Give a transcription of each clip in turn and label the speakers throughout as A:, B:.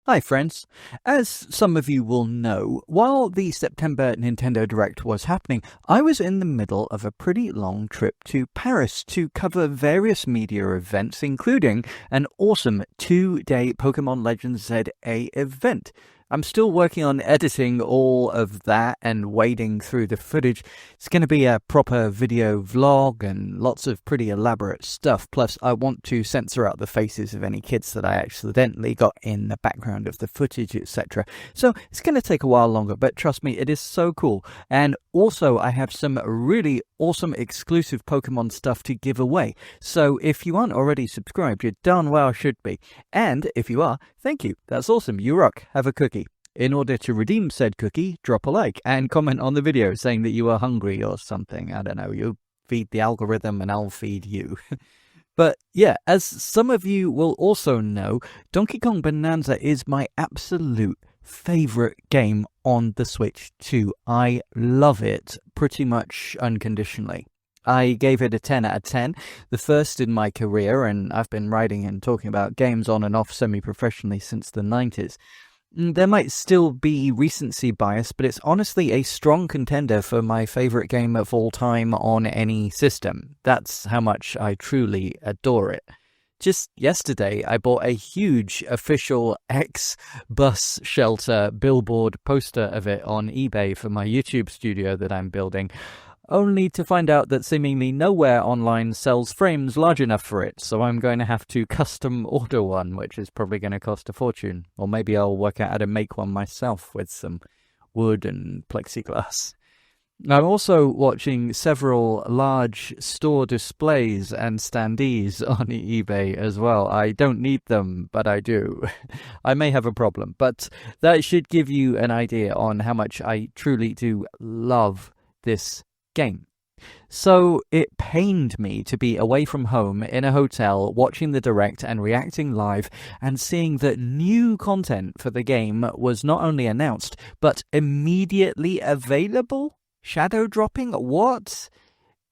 A: Hi friends. As some of you will know, while the September Nintendo Direct was happening, I was in the middle of a pretty long trip to Paris to cover various media events, including an awesome 2-day Pokémon Legends ZA event. I'm still working on editing all of that and wading through the footage. It's going to be a proper video vlog and lots of pretty elaborate stuff. Plus, I want to censor out the faces of any kids that I accidentally got in the background of the footage, etc. So it's going to take a while longer, but trust me, it is so cool. And also, I have some really awesome exclusive Pokemon stuff to give away. So if you aren't already subscribed, you darn well should be. And if you are, thank you. That's awesome. You rock. Have a cookie. In order to redeem said cookie, drop a like and comment on the video saying that you are hungry or something. I don't know, you feed the algorithm and I'll feed you. But yeah, as some of you will also know, Donkey Kong Bananza is my absolute favorite game on the Switch 2. I love it pretty much unconditionally. I gave it a 10 out of 10, the first in my career, and I've been writing and talking about games on and off semi-professionally since the 90s. There might still be recency bias, but it's honestly a strong contender for my favorite game of all time on any system. That's how much I truly adore it. Just yesterday, I bought a huge official ex-bus shelter billboard poster of it on eBay for my YouTube studio that I'm building, only to find out that seemingly nowhere online sells frames large enough for it, so I'm going to have to custom order one, which is probably going to cost a fortune. Or maybe I'll work out how to make one myself with some wood and plexiglass. I'm also watching several large store displays and standees on eBay as well. I don't need them, but I do. I may have a problem, but that should give you an idea on how much I truly do love this game. So it pained me to be away from home in a hotel watching the Direct and reacting live and seeing that new content for the game was not only announced but immediately available. Shadow dropping? What?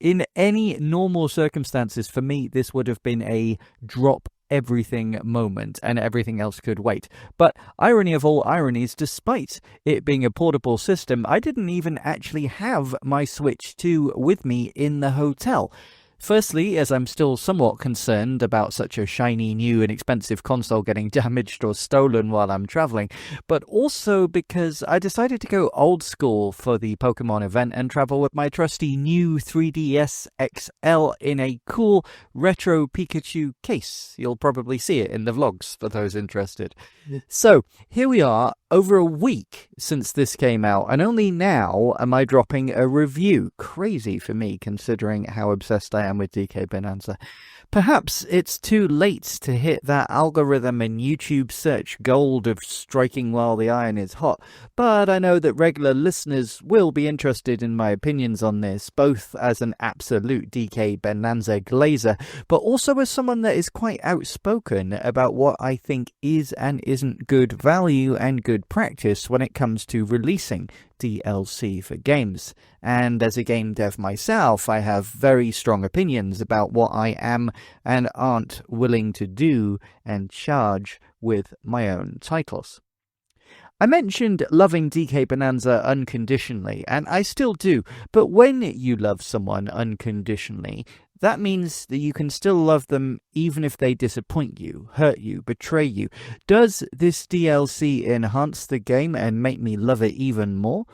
A: In any normal circumstances, for me, this would have been a drop everything moment and everything else could wait. But irony of all ironies, despite it being a portable system, I didn't even actually have my Switch 2 with me in the hotel. Firstly, as I'm still somewhat concerned about such a shiny, new and expensive console getting damaged or stolen while I'm traveling, but also because I decided to go old school for the Pokemon event and travel with my trusty new 3DS XL in a cool retro Pikachu case. You'll probably see it in the vlogs for those interested. So, here we are, over a week since this came out, and only now am I dropping a review. Crazy for me, considering how obsessed I am with DK Bananza. Perhaps it's too late to hit that algorithm and YouTube search gold of striking while the iron is hot, but I know that regular listeners will be interested in my opinions on this, both as an absolute DK Bananza glazer, but also as someone that is quite outspoken about what I think is and isn't good value and good practice when it comes to releasing DLC for games. And as a game dev myself, I have very strong opinions about what I am and aren't willing to do and charge with my own titles. I mentioned loving DK Bananza unconditionally, and I still do, but when you love someone unconditionally, that means that you can still love them even if they disappoint you, hurt you, betray you. Does this DLC enhance the game and make me love it even more?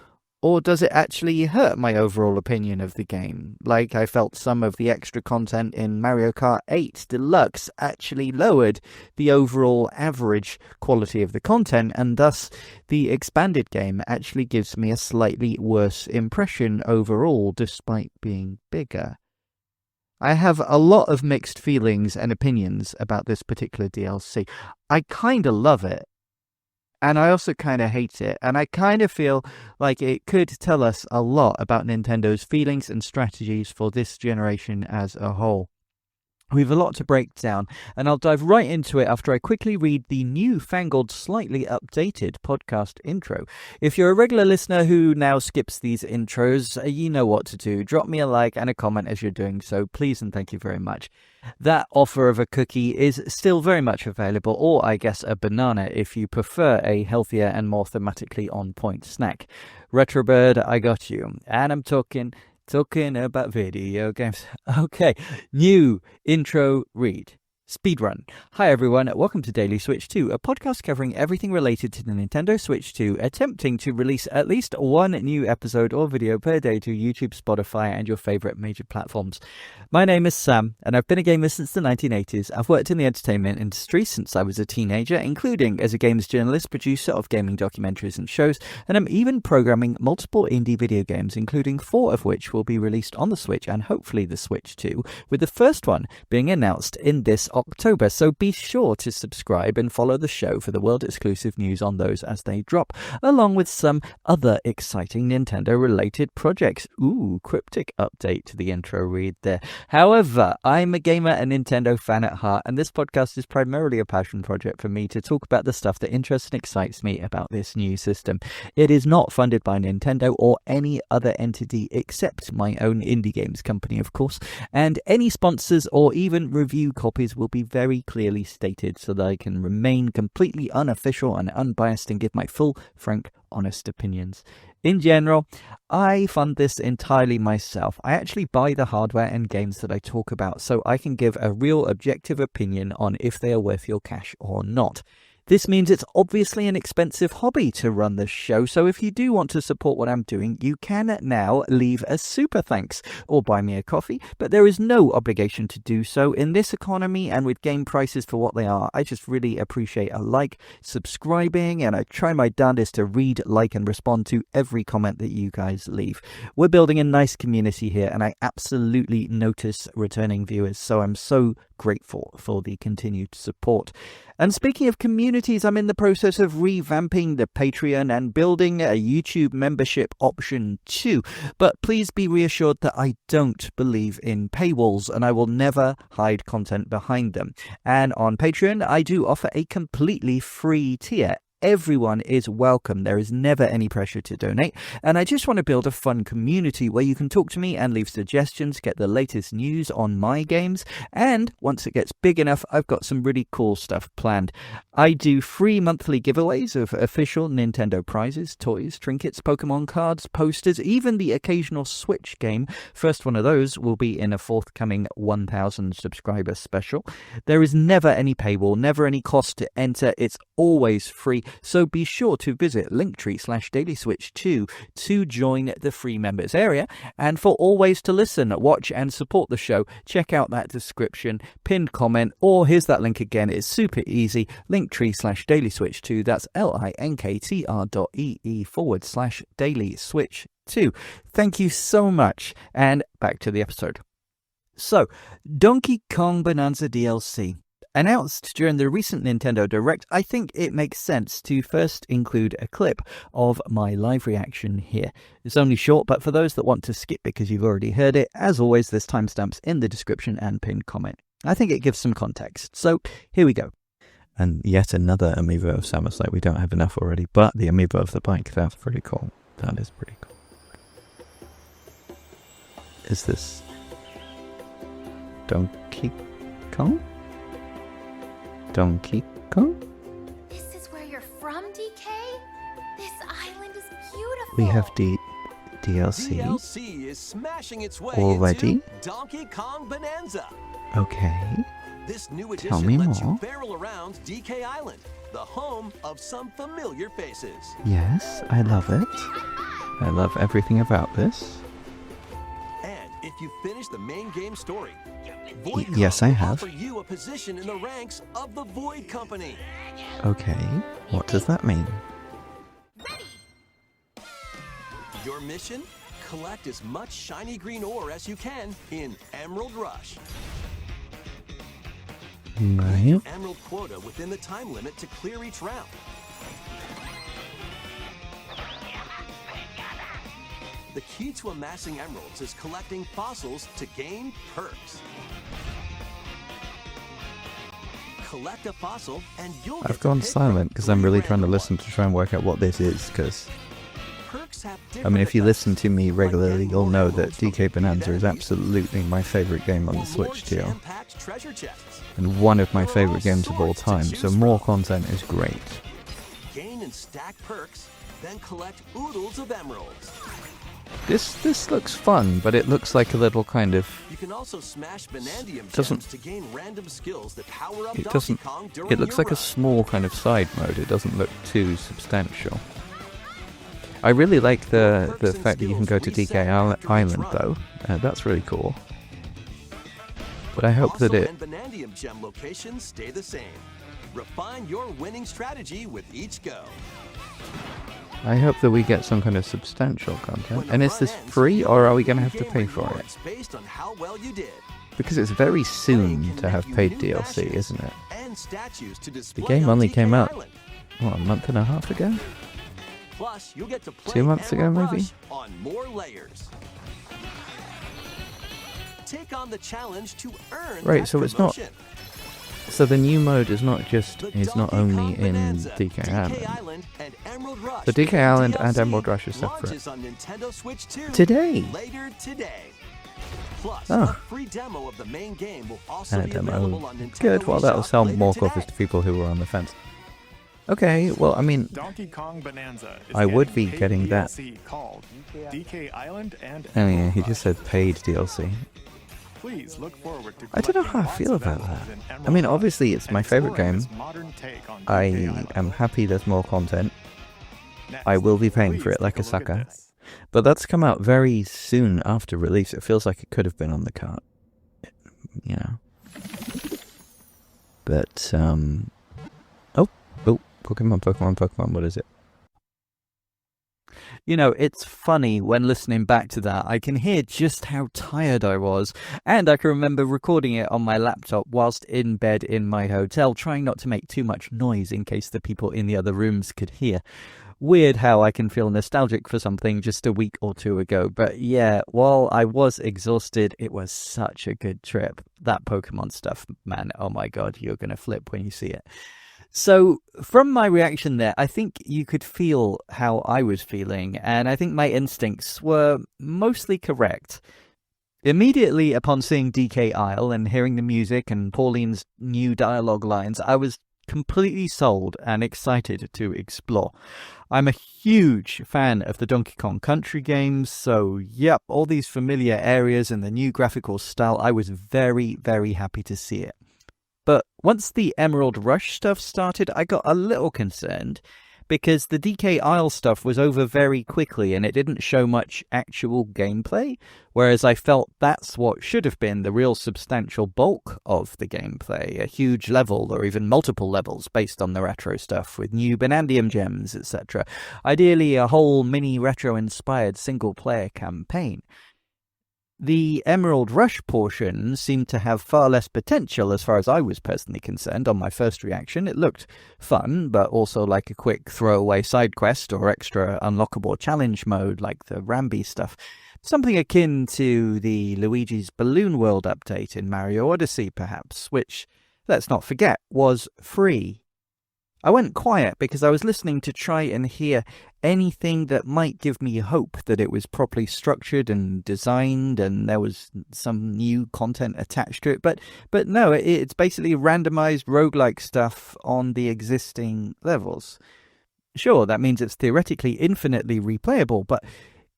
A: Or does it actually hurt my overall opinion of the game? Like I felt some of the extra content in Mario Kart 8 Deluxe actually lowered the overall average quality of the content, and thus the expanded game actually gives me a slightly worse impression overall despite being bigger. I have a lot of mixed feelings and opinions about this particular DLC. I kinda love it, and I also kind of hate it, and I kind of feel like it could tell us a lot about Nintendo's feelings and strategies for this generation as a whole. We have a lot to break down, and I'll dive right into it after I quickly read the newfangled, slightly updated podcast intro. If you're a regular listener who now skips these intros, you know what to do. Drop me a like and a comment as you're doing so, please and thank you very much. That offer of a cookie is still very much available, or I guess a banana if you prefer a healthier and more thematically on-point snack. Retrobird, I got you. And I'm talking about video games. Okay, new intro read. Speedrun. Hi everyone, welcome to Daily Switch 2, a podcast covering everything related to the Nintendo Switch 2, attempting to release at least one new episode or video per day to YouTube, Spotify, and your favourite major platforms. My name is Sam, and I've been a gamer since the 1980s. I've worked in the entertainment industry since I was a teenager, including as a games journalist, producer of gaming documentaries and shows, and I'm even programming multiple indie video games, including 4 of which will be released on the Switch and hopefully the Switch 2, with the first one being announced in this October, so be sure to subscribe and follow the show for the world exclusive news on those as they drop, along with some other exciting Nintendo related projects. Ooh, cryptic update to the intro read there. However, I'm a gamer and Nintendo fan at heart, and this podcast is primarily a passion project for me to talk about the stuff that interests and excites me about this new system. It is not funded by Nintendo or any other entity except my own indie games company, of course, and any sponsors or even review copies will be very clearly stated so that I can remain completely unofficial and unbiased and give my full, frank, honest opinions. In general, I fund this entirely myself. I actually buy the hardware and games that I talk about so I can give a real objective opinion on if they are worth your cash or not. This means it's obviously an expensive hobby to run this show, so if you do want to support what I'm doing, you can now leave a super thanks or buy me a coffee, but there is no obligation to do so. In this economy and with game prices for what they are, I just really appreciate a like, subscribing, and I try my darndest to read, like, and respond to every comment that you guys leave. We're building a nice community here, and I absolutely notice returning viewers, so I'm so grateful for the continued support. And speaking of communities, I'm in the process of revamping the Patreon and building a YouTube membership option too. But please be reassured that I don't believe in paywalls and I will never hide content behind them. And on Patreon, I do offer a completely free tier. Everyone is welcome. There is never any pressure to donate. And I just want to build a fun community where you can talk to me and leave suggestions, get the latest news on my games. And once it gets big enough, I've got some really cool stuff planned. I do free monthly giveaways of official Nintendo prizes, toys, trinkets, Pokemon cards, posters, even the occasional Switch game. First one of those will be in a forthcoming 1,000 subscriber special. There is never any paywall, never any cost to enter. It's always free. So be sure to visit linktree/dailyswitch2 to join the free members area. And for all ways to listen, watch and support the show, check out that description, pinned comment, or here's that link again. It's super easy. Linktree/dailyswitch2. That's linktr.ee/dailyswitch2. Thank you so much. And back to the episode. So, Donkey Kong Bananza DLC. Announced during the recent Nintendo Direct, I think it makes sense to first include a clip of my live reaction here. It's only short, but for those that want to skip because you've already heard it, as always, there's timestamps in the description and pinned comment. I think it gives some context. So here we go. And yet another amiibo of Samus, like we don't have enough already, but the amiibo of the bike, that's pretty cool. That is pretty cool. Is this Donkey Kong? Donkey Kong?
B: This is where you're from, DK? This island is beautiful.
A: We have DLC.
C: DLC is smashing its way
A: already.
C: Into Donkey Kong Bananza.
A: Okay.
C: This new
A: Tell
C: edition
A: me
C: lets
A: more.
C: you barrel around DK Island, the home of some familiar faces.
A: Yes, I love it. I love everything about this.
C: And if you finish the main game story,
A: Yes, I have.
C: offer you a position in the ranks of the Void Company.
A: Okay, what does that mean?
C: Your mission? Collect as much shiny green ore as you can in Emerald Rush.
A: Right.
C: Emerald quota within the time limit to clear each round. The key to amassing emeralds is collecting fossils to gain perks. collect a fossil, and you'll
A: I've gone silent because I'm really trying to listen to try and work out what this is, because I mean, if you listen to me regularly, you'll know that DK Bananza is absolutely my favourite game on the Switch tier, and one of my favourite games of all time, so more content is great.
C: Gain and stack perks, then collect oodles of emeralds.
A: This looks fun, but it looks like a little kind of...
C: You can also smash Banandium
A: doesn't
C: gems to gain random skills that power up
A: it
C: Donkey
A: doesn't
C: Kong during
A: it looks
C: your
A: like a
C: run.
A: small kind of side mode. It doesn't look too substantial. I really like the fact that you can go to DK Island though. That's really cool. But I hope that
C: Fossil
A: it...
C: and Banandium gem locations stay the same. Refine your winning strategy with each go.
A: I hope that we get some kind of substantial content.
C: When the
A: And is
C: run
A: this
C: ends,
A: free,
C: you'll
A: or are
C: get
A: we going to have to
C: in-game
A: pay for it?
C: rewards based on how well you did.
A: Because it's very soon
C: Play can
A: to have
C: net you
A: paid
C: new
A: DLC,
C: matches
A: isn't it?
C: and statues to
A: The
C: display
A: game
C: on
A: only
C: DK
A: came out,
C: Island.
A: what, a month and a half ago?
C: Plus, you'll get to play
A: 2 months ago,
C: Emerald
A: maybe?
C: Rush on more layers. Take on the challenge to earn
A: Right,
C: that
A: so it's not...
C: promotion.
A: So the new mode is not just...
C: The
A: is not
C: Donkey
A: only
C: Kong
A: in
C: Bananza,
A: DK Island.
C: Island and Emerald Rush.
A: The DK Island and
C: DLC
A: Emerald Rush are separate.
C: launches on Nintendo Switch 2
A: Today!
C: later today. Plus,
A: Oh.
C: a free demo of the main game will also
A: And a
C: be available
A: demo.
C: on Nintendo
A: Good, well that'll
C: eShop
A: sell
C: later
A: more
C: today.
A: copies to people who were on the fence. Okay, well I mean...
D: Donkey Kong Bananza is
A: I would
D: getting
A: be
D: paid
A: getting that.
D: DLC called DK Island and
A: Oh yeah,
D: Emerald
A: he
D: Rush.
A: just said paid DLC.
D: Please look forward to
A: I don't know how I
D: collecting
A: feel
D: lots of
A: about
D: emeralds
A: that.
D: in
A: I
D: Emerald
A: mean,
D: Rush
A: obviously it's
D: and
A: my favourite
D: exploring
A: game.
D: this modern take on
A: I
D: DK Island.
A: am happy there's more content.
D: Next,
A: I will be paying for
D: please
A: it like a
D: take look at
A: sucker.
D: this.
A: But that's come out very soon after release. It feels like it could have been on the cart. You know. But, Oh, Pokemon, what is it? You know, it's funny when listening back to that. I can hear just how tired I was, and I can remember recording it on my laptop whilst in bed in my hotel, trying not to make too much noise in case the people in the other rooms could hear. Weird how I can feel nostalgic for something just a week or two ago, but yeah, while I was exhausted, it was such a good trip. That Pokemon stuff, man, oh my god, you're gonna flip when you see it. So, from my reaction there, I think you could feel how I was feeling, and I think my instincts were mostly correct. Immediately upon seeing DK Isle and hearing the music and Pauline's new dialogue lines, I was completely sold and excited to explore. I'm a huge fan of the Donkey Kong Country games, so yep, all these familiar areas and the new graphical style, I was very, very happy to see it. But once the Emerald Rush stuff started, I got a little concerned because the DK Isle stuff was over very quickly and it didn't show much actual gameplay, whereas I felt that's what should have been the real substantial bulk of the gameplay, a huge level or even multiple levels based on the retro stuff with new Banandium gems, etc. Ideally a whole mini retro-inspired single-player campaign. The Emerald Rush portion seemed to have far less potential as far as I was personally concerned on my first reaction. It looked fun, but also like a quick throwaway side quest or extra unlockable challenge mode like the Rambi stuff. Something akin to the Luigi's Balloon World update in Mario Odyssey, perhaps, which, let's not forget, was free. I went quiet because I was listening to try and hear anything that might give me hope that it was properly structured and designed and there was some new content attached to it. But no, it's basically randomized roguelike stuff on the existing levels. Sure, that means it's theoretically infinitely replayable, but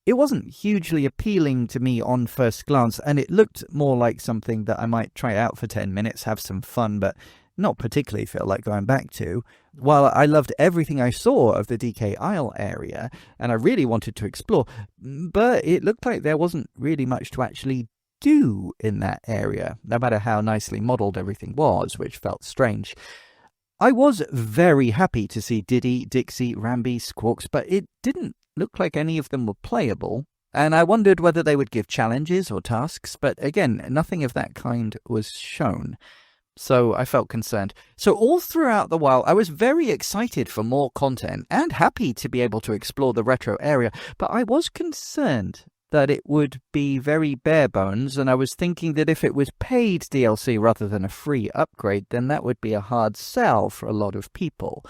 A: it wasn't hugely appealing to me on first glance, and it looked more like something that I might try out for 10 minutes, have some fun, but not particularly feel like going back to. While I loved everything I saw of the DK Isle area, and I really wanted to explore, but it looked like there wasn't really much to actually do in that area, no matter how nicely modelled everything was, which felt strange. I was very happy to see Diddy, Dixie, Rambi, Squawks, but it didn't look like any of them were playable, and I wondered whether they would give challenges or tasks, but again, nothing of that kind was shown. So I felt concerned. So all throughout the while, I was very excited for more content and happy to be able to explore the retro area, but I was concerned that it would be very bare bones, and I was thinking that if it was paid DLC rather than a free upgrade, then that would be a hard sell for a lot of people.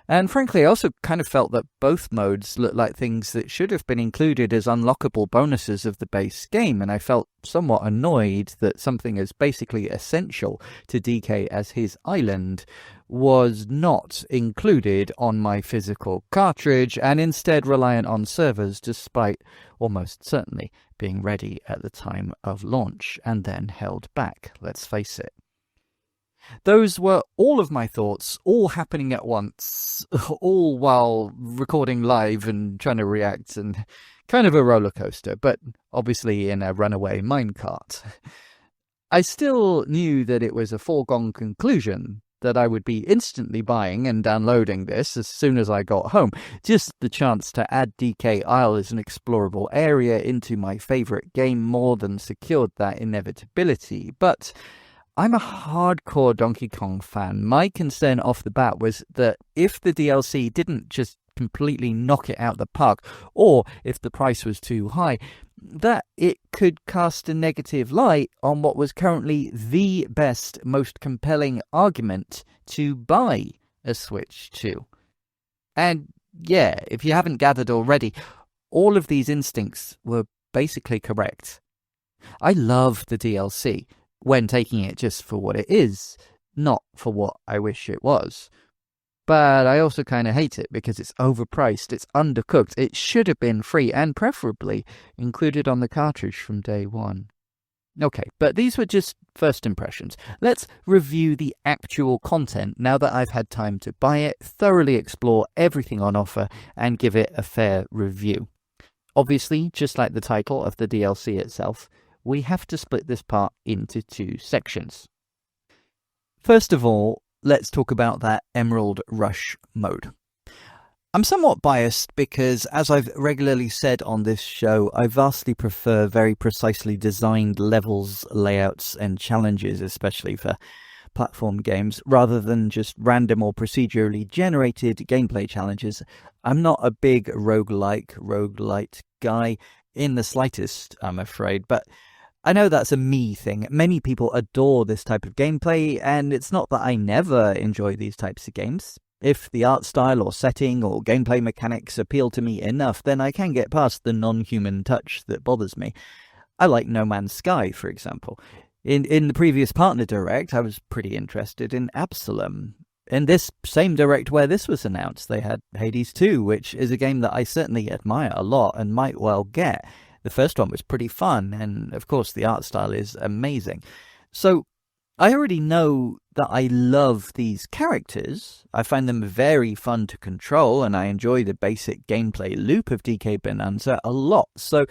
A: And frankly, I also kind of felt that both modes looked like things that should have been included as unlockable bonuses of the base game, and I felt somewhat annoyed that something as basically essential to DK as his island was not included on my physical cartridge, and instead reliant on servers, despite almost certainly being ready at the time of launch, and then held back, let's face it. Those were all of my thoughts, all happening at once, all while recording live and trying to react, and kind of a roller coaster, but obviously in a runaway minecart. I still knew that it was a foregone conclusion that I would be instantly buying and downloading this as soon as I got home. Just the chance to add DK Isle as an explorable area into my favourite game more than secured that inevitability, but I'm a hardcore Donkey Kong fan. My concern off the bat was that if the DLC didn't just completely knock it out the park, or if the price was too high, that it could cast a negative light on what was currently the best, most compelling argument to buy a Switch 2. And yeah, if you haven't gathered already, all of these instincts were basically correct. I love the DLC when taking it just for what it is, not for what I wish it was. But I also kind of hate it because it's overpriced, it's undercooked, it should have been free and preferably included on the cartridge from day one. Okay, but these were just first impressions. Let's review the actual content now that I've had time to buy it, thoroughly explore everything on offer, and give it a fair review. Obviously, just like the title of the DLC itself, we have to split this part into two sections. First of all, let's talk about that Emerald Rush mode. I'm somewhat biased because, as I've regularly said on this show, I vastly prefer very precisely designed levels, layouts, and challenges, especially for platform games, rather than just random or procedurally generated gameplay challenges. I'm not a big roguelite guy in the slightest, I'm afraid, but I know that's a me thing. Many people adore this type of gameplay, and it's not that I never enjoy these types of games. If the art style or setting or gameplay mechanics appeal to me enough, then I can get past the non-human touch that bothers me. I like No Man's Sky, for example. In the previous Partner Direct, I was pretty interested in Absalom. In this same Direct where this was announced, they had Hades 2, which is a game that I certainly admire a lot and might well get. The first one was pretty fun, and of course the art style is amazing. So I already know that I love these characters. I find them very fun to control, and I enjoy the basic gameplay loop of DK Bananza a lot. So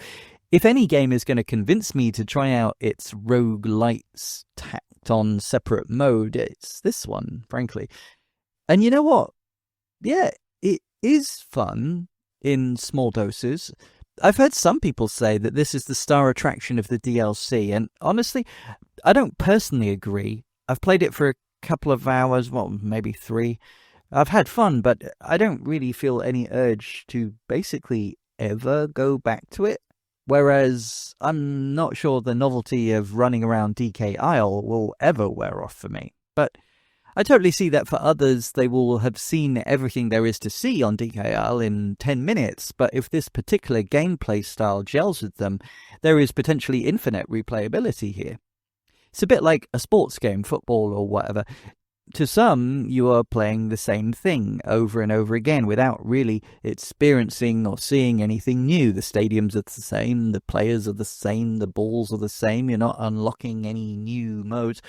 A: if any game is going to convince me to try out its roguelites tacked on separate mode, it's this one, frankly. And you know what? Yeah, it is fun in small doses. I've heard some people say that this is the star attraction of the DLC, and honestly, I don't personally agree. I've played it for a couple of hours, well, maybe 3. I've had fun, but I don't really feel any urge to basically ever go back to it. Whereas I'm not sure the novelty of running around DK Isle will ever wear off for me. But I totally see that for others, they will have seen everything there is to see on DK Isle in 10 minutes, but if this particular gameplay style gels with them, there is potentially infinite replayability here. It's a bit like a sports game, football or whatever. To some, you are playing the same thing over and over again without really experiencing or seeing anything new. The stadiums are the same, the players are the same, the balls are the same, you're not unlocking any new modes.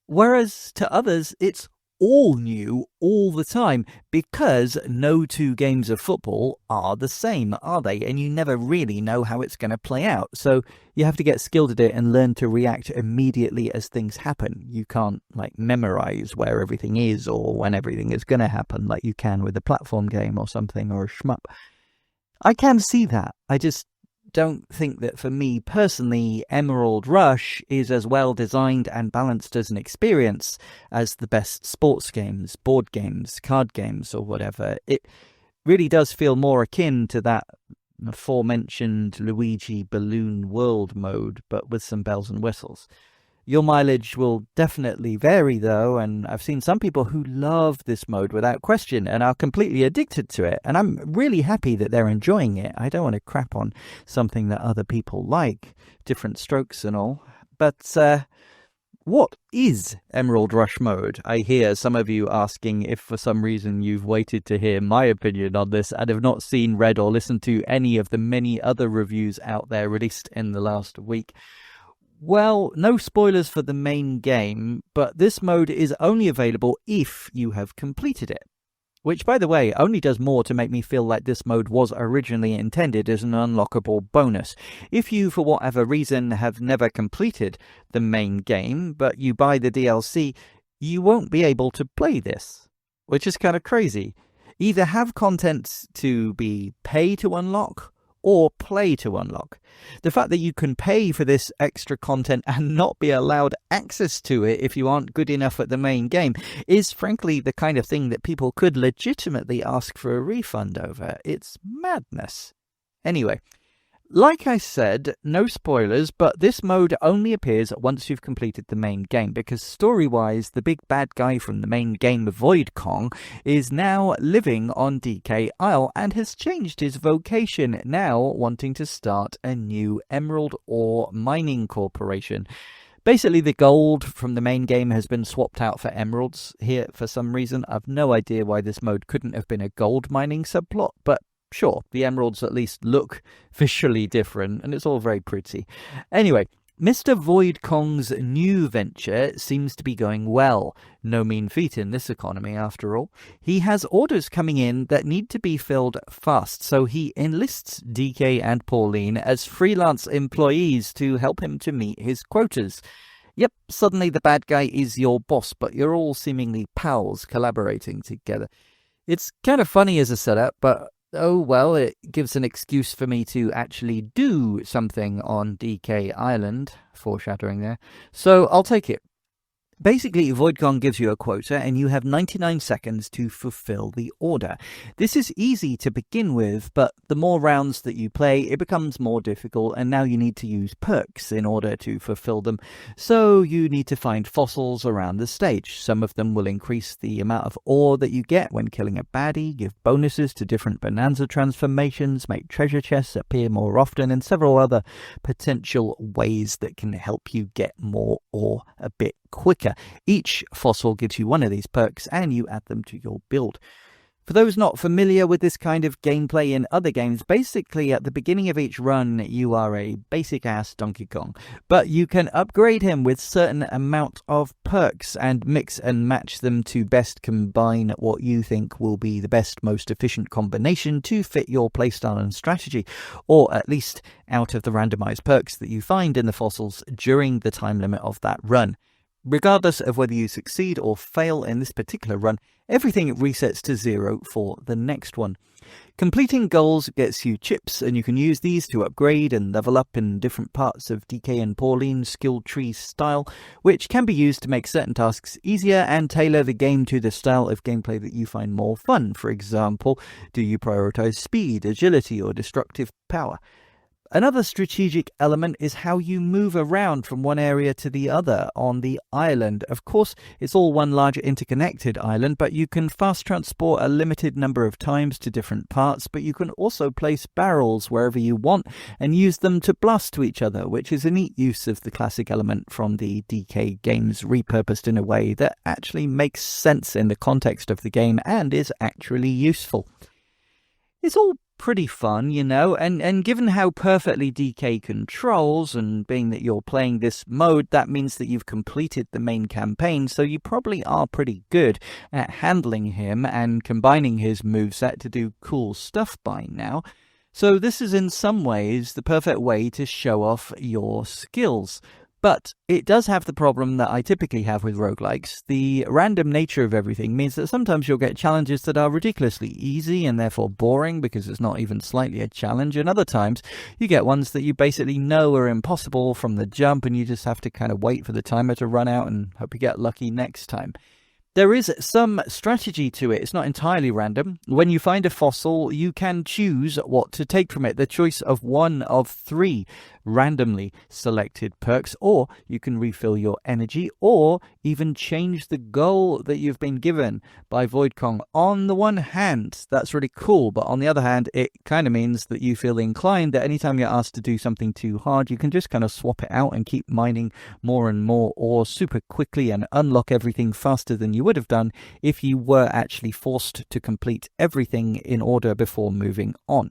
A: Whereas to others, it's all new all the time, because no two games of football are the same, are they? And you never really know how it's going to play out. So you have to get skilled at it and learn to react immediately as things happen. You can't memorize where everything is or when everything is going to happen like you can with a platform game or something, or a shmup. I can see that. I just don't think that for me personally, Emerald Rush is as well designed and balanced as an experience as the best sports games, board games, card games, or whatever. It really does feel more akin to that aforementioned Luigi Balloon World mode, but with some bells and whistles. Your mileage will definitely vary, though, and I've seen some people who love this mode without question and are completely addicted to it, and I'm really happy that they're enjoying it. I don't want to crap on something that other people like, different strokes and all. But what is Emerald Rush mode? I hear some of you asking if for some reason you've waited to hear my opinion on this and have not seen, read, or listened to any of the many other reviews out there released in the last week. Well, no spoilers for the main game, but this mode is only available if you have completed it. Which, by the way, only does more to make me feel like this mode was originally intended as an unlockable bonus. If you, for whatever reason, have never completed the main game, but you buy the DLC, you won't be able to play this, which is kind of crazy. Either have content to be pay to unlock, or play to unlock. The fact that you can pay for this extra content and not be allowed access to it if you aren't good enough at the main game is frankly the kind of thing that people could legitimately ask for a refund over. It's madness. Anyway, like I said, no spoilers, but this mode only appears once you've completed the main game, because story-wise, the big bad guy from the main game, Void Kong, is now living on DK Isle and has changed his vocation, now wanting to start a new emerald ore mining corporation. Basically, the gold from the main game has been swapped out for emeralds here for some reason. I've no idea why this mode couldn't have been a gold mining subplot, but sure, the emeralds at least look visually different, and it's all very pretty. Anyway, Mr. Void Kong's new venture seems to be going well. No mean feat in this economy, after all. He has orders coming in that need to be filled fast, so he enlists DK and Pauline as freelance employees to help him to meet his quotas. Yep, suddenly the bad guy is your boss, but you're all seemingly pals collaborating together. It's kind of funny as a setup, but oh well, it gives an excuse for me to actually do something on DK Island, foreshadowing there, so I'll take it. Basically, Void Kong gives you a quota and you have 99 seconds to fulfill the order. This is easy to begin with, but the more rounds that you play, it becomes more difficult, and now you need to use perks in order to fulfill them. So you need to find fossils around the stage. Some of them will increase the amount of ore that you get when killing a baddie, give bonuses to different Bananza transformations, make treasure chests appear more often, and several other potential ways that can help you get more ore a bit quicker. Each fossil gives you one of these perks and you add them to your build. For those not familiar with this kind of gameplay in other games, basically at the beginning of each run you are a basic ass Donkey Kong, but you can upgrade him with certain amount of perks and mix and match them to best combine what you think will be the best, most efficient combination to fit your playstyle and strategy, or at least out of the randomized perks that you find in the fossils during the time limit of that run. Regardless of whether you succeed or fail in this particular run, everything resets to 0 for the next one. Completing goals gets you chips, and you can use these to upgrade and level up in different parts of DK and Pauline's skill tree style, which can be used to make certain tasks easier and tailor the game to the style of gameplay that you find more fun. For example, do you prioritize speed, agility, or destructive power? Another strategic element is how you move around from one area to the other on the island. Of course, it's all one large interconnected island, but you can fast transport a limited number of times to different parts, but you can also place barrels wherever you want and use them to blast to each other, which is a neat use of the classic element from the DK games, repurposed in a way that actually makes sense in the context of the game and is actually useful. It's all pretty fun, you know, and given how perfectly DK controls, and being that you're playing this mode, that means that you've completed the main campaign, so you probably are pretty good at handling him and combining his moveset to do cool stuff by now. So this is in some ways the perfect way to show off your skills. But it does have the problem that I typically have with roguelikes. The random nature of everything means that sometimes you'll get challenges that are ridiculously easy and therefore boring because it's not even slightly a challenge, and other times you get ones that you basically know are impossible from the jump and you just have to kind of wait for the timer to run out and hope you get lucky next time. There is some strategy to it. It's not entirely random. When you find a fossil, you can choose what to take from it. The choice of one of 3 randomly selected perks, or you can refill your energy, or even change the goal that you've been given by Void Kong. On the one hand, that's really cool, but on the other hand, it kind of means that you feel inclined that anytime you're asked to do something too hard, you can just kind of swap it out and keep mining more and more ore super quickly and unlock everything faster than you would have done if you were actually forced to complete everything in order before moving on.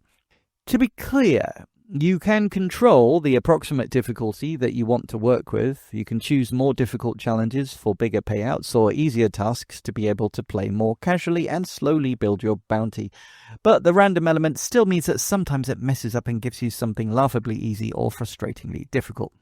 A: To be clear, you can control the approximate difficulty that you want to work with. You can choose more difficult challenges for bigger payouts or easier tasks to be able to play more casually and slowly build your bounty. But the random element still means that sometimes it messes up and gives you something laughably easy or frustratingly difficult.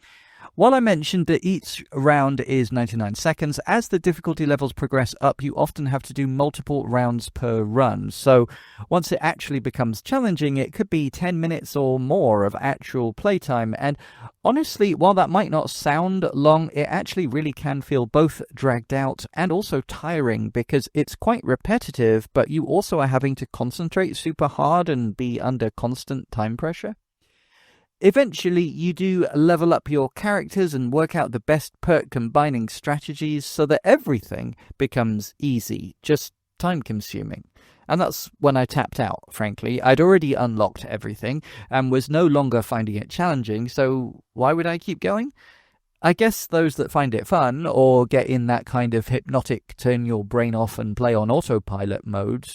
A: While I mentioned that each round is 99 seconds, as the difficulty levels progress up, you often have to do multiple rounds per run. So once it actually becomes challenging, it could be 10 minutes or more of actual playtime. And honestly, while that might not sound long, it actually really can feel both dragged out and also tiring, because it's quite repetitive, but you also are having to concentrate super hard and be under constant time pressure. Eventually, you do level up your characters and work out the best perk combining strategies so that everything becomes easy, just time-consuming. And that's when I tapped out, frankly. I'd already unlocked everything and was no longer finding it challenging, so why would I keep going? I guess those that find it fun or get in that kind of hypnotic turn your brain off and play on autopilot mode,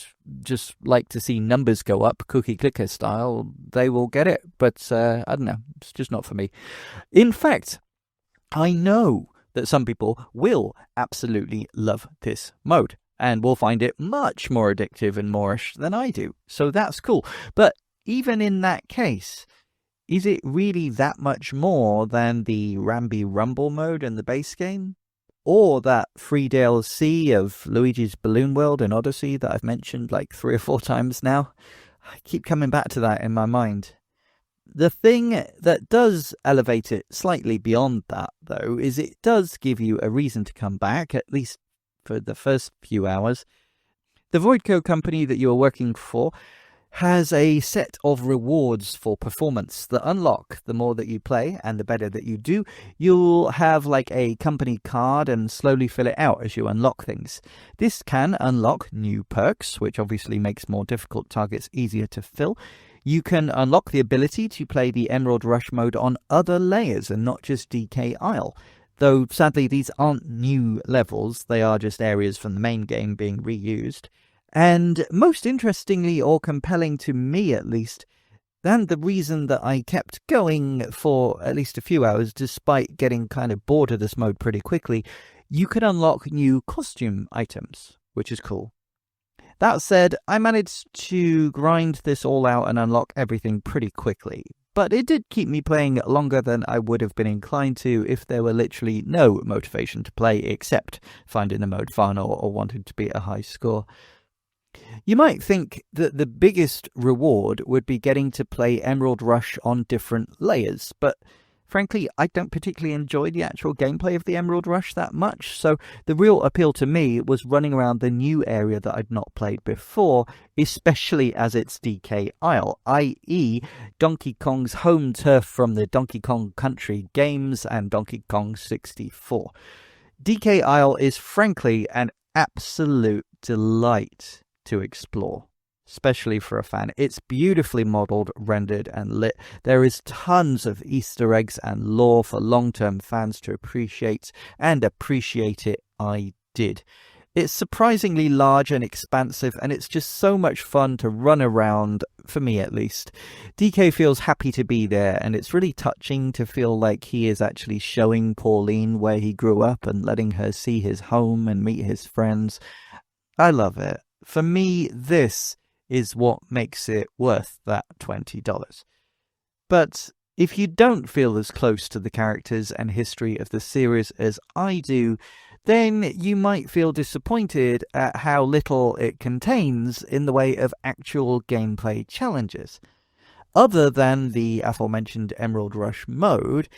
A: just like to see numbers go up cookie clicker style, they will get it. But I don't know, it's just not for me. In fact, I know that some people will absolutely love this mode and will find it much more addictive and moreish than I do. So that's cool. But even in that case, is it really that much more than the Ramby Rumble mode in the base game? Or that free DLC of Luigi's Balloon World and Odyssey that I've mentioned like 3 or 4 times now? I keep coming back to that in my mind. The thing that does elevate it slightly beyond that, though, is it does give you a reason to come back, at least for the first few hours. The Voidco company that you are working for has a set of rewards for performance that unlock the more that you play, and the better that you do. You'll have like a company card and slowly fill it out as you unlock things. This can unlock new perks, which obviously makes more difficult targets easier to fill. You can unlock the ability to play the Emerald Rush mode on other layers and not just DK Isle. Though sadly these aren't new levels, they are just areas from the main game being reused. And most interestingly, or compelling to me at least, and the reason that I kept going for at least a few hours despite getting kind of bored of this mode pretty quickly, you can unlock new costume items, which is cool. That said, I managed to grind this all out and unlock everything pretty quickly, but it did keep me playing longer than I would have been inclined to if there were literally no motivation to play except finding the mode fun or wanting to beat a high score. You might think that the biggest reward would be getting to play Emerald Rush on different layers, but frankly, I don't particularly enjoy the actual gameplay of the Emerald Rush that much, so the real appeal to me was running around the new area that I'd not played before, especially as it's DK Isle, i.e. Donkey Kong's home turf from the Donkey Kong Country games and Donkey Kong 64. DK Isle is frankly an absolute delight to explore, especially for a fan. It's beautifully modeled, rendered and lit. There is tons of Easter eggs and lore for long-term fans to appreciate, and appreciate it I did. It's surprisingly large and expansive, and it's just so much fun to run around, for me at least. DK feels happy to be there, and it's really touching to feel like he is actually showing Pauline where he grew up and letting her see his home and meet his friends. I love it. For me, this is what makes it worth that $20. But if you don't feel as close to the characters and history of the series as I do, then you might feel disappointed at how little it contains in the way of actual gameplay challenges. Other than the aforementioned Emerald Rush mode,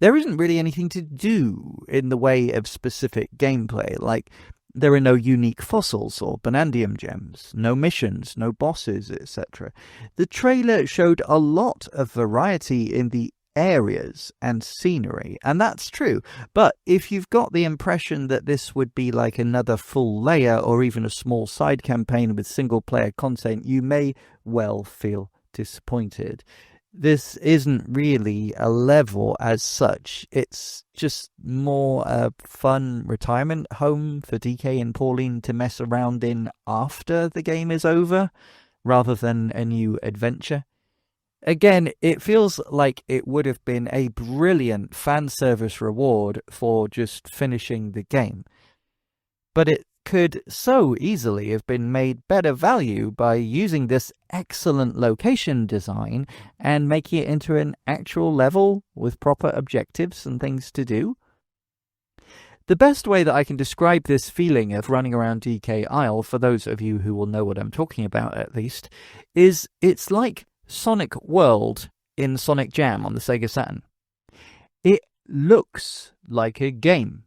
A: there isn't really anything to do in the way of specific gameplay. Like, There are no unique fossils or Banandium gems, no missions, no bosses, etc. The trailer showed a lot of variety in the areas and scenery, and that's true. But if you've got the impression that this would be like another full layer or even a small side campaign with single-player content, you may well feel disappointed. This isn't really a level as such. It's just more a fun retirement home for DK and Pauline to mess around in after the game is over, rather than a new adventure. Again, it feels like it would have been a brilliant fan service reward for just finishing the game. But it could so easily have been made better value by using this excellent location design and making it into an actual level with proper objectives and things to do. The best way that I can describe this feeling of running around DK Isle, for those of you who will know what I'm talking about at least, is it's like Sonic World in Sonic Jam on the Sega Saturn. It looks like a game.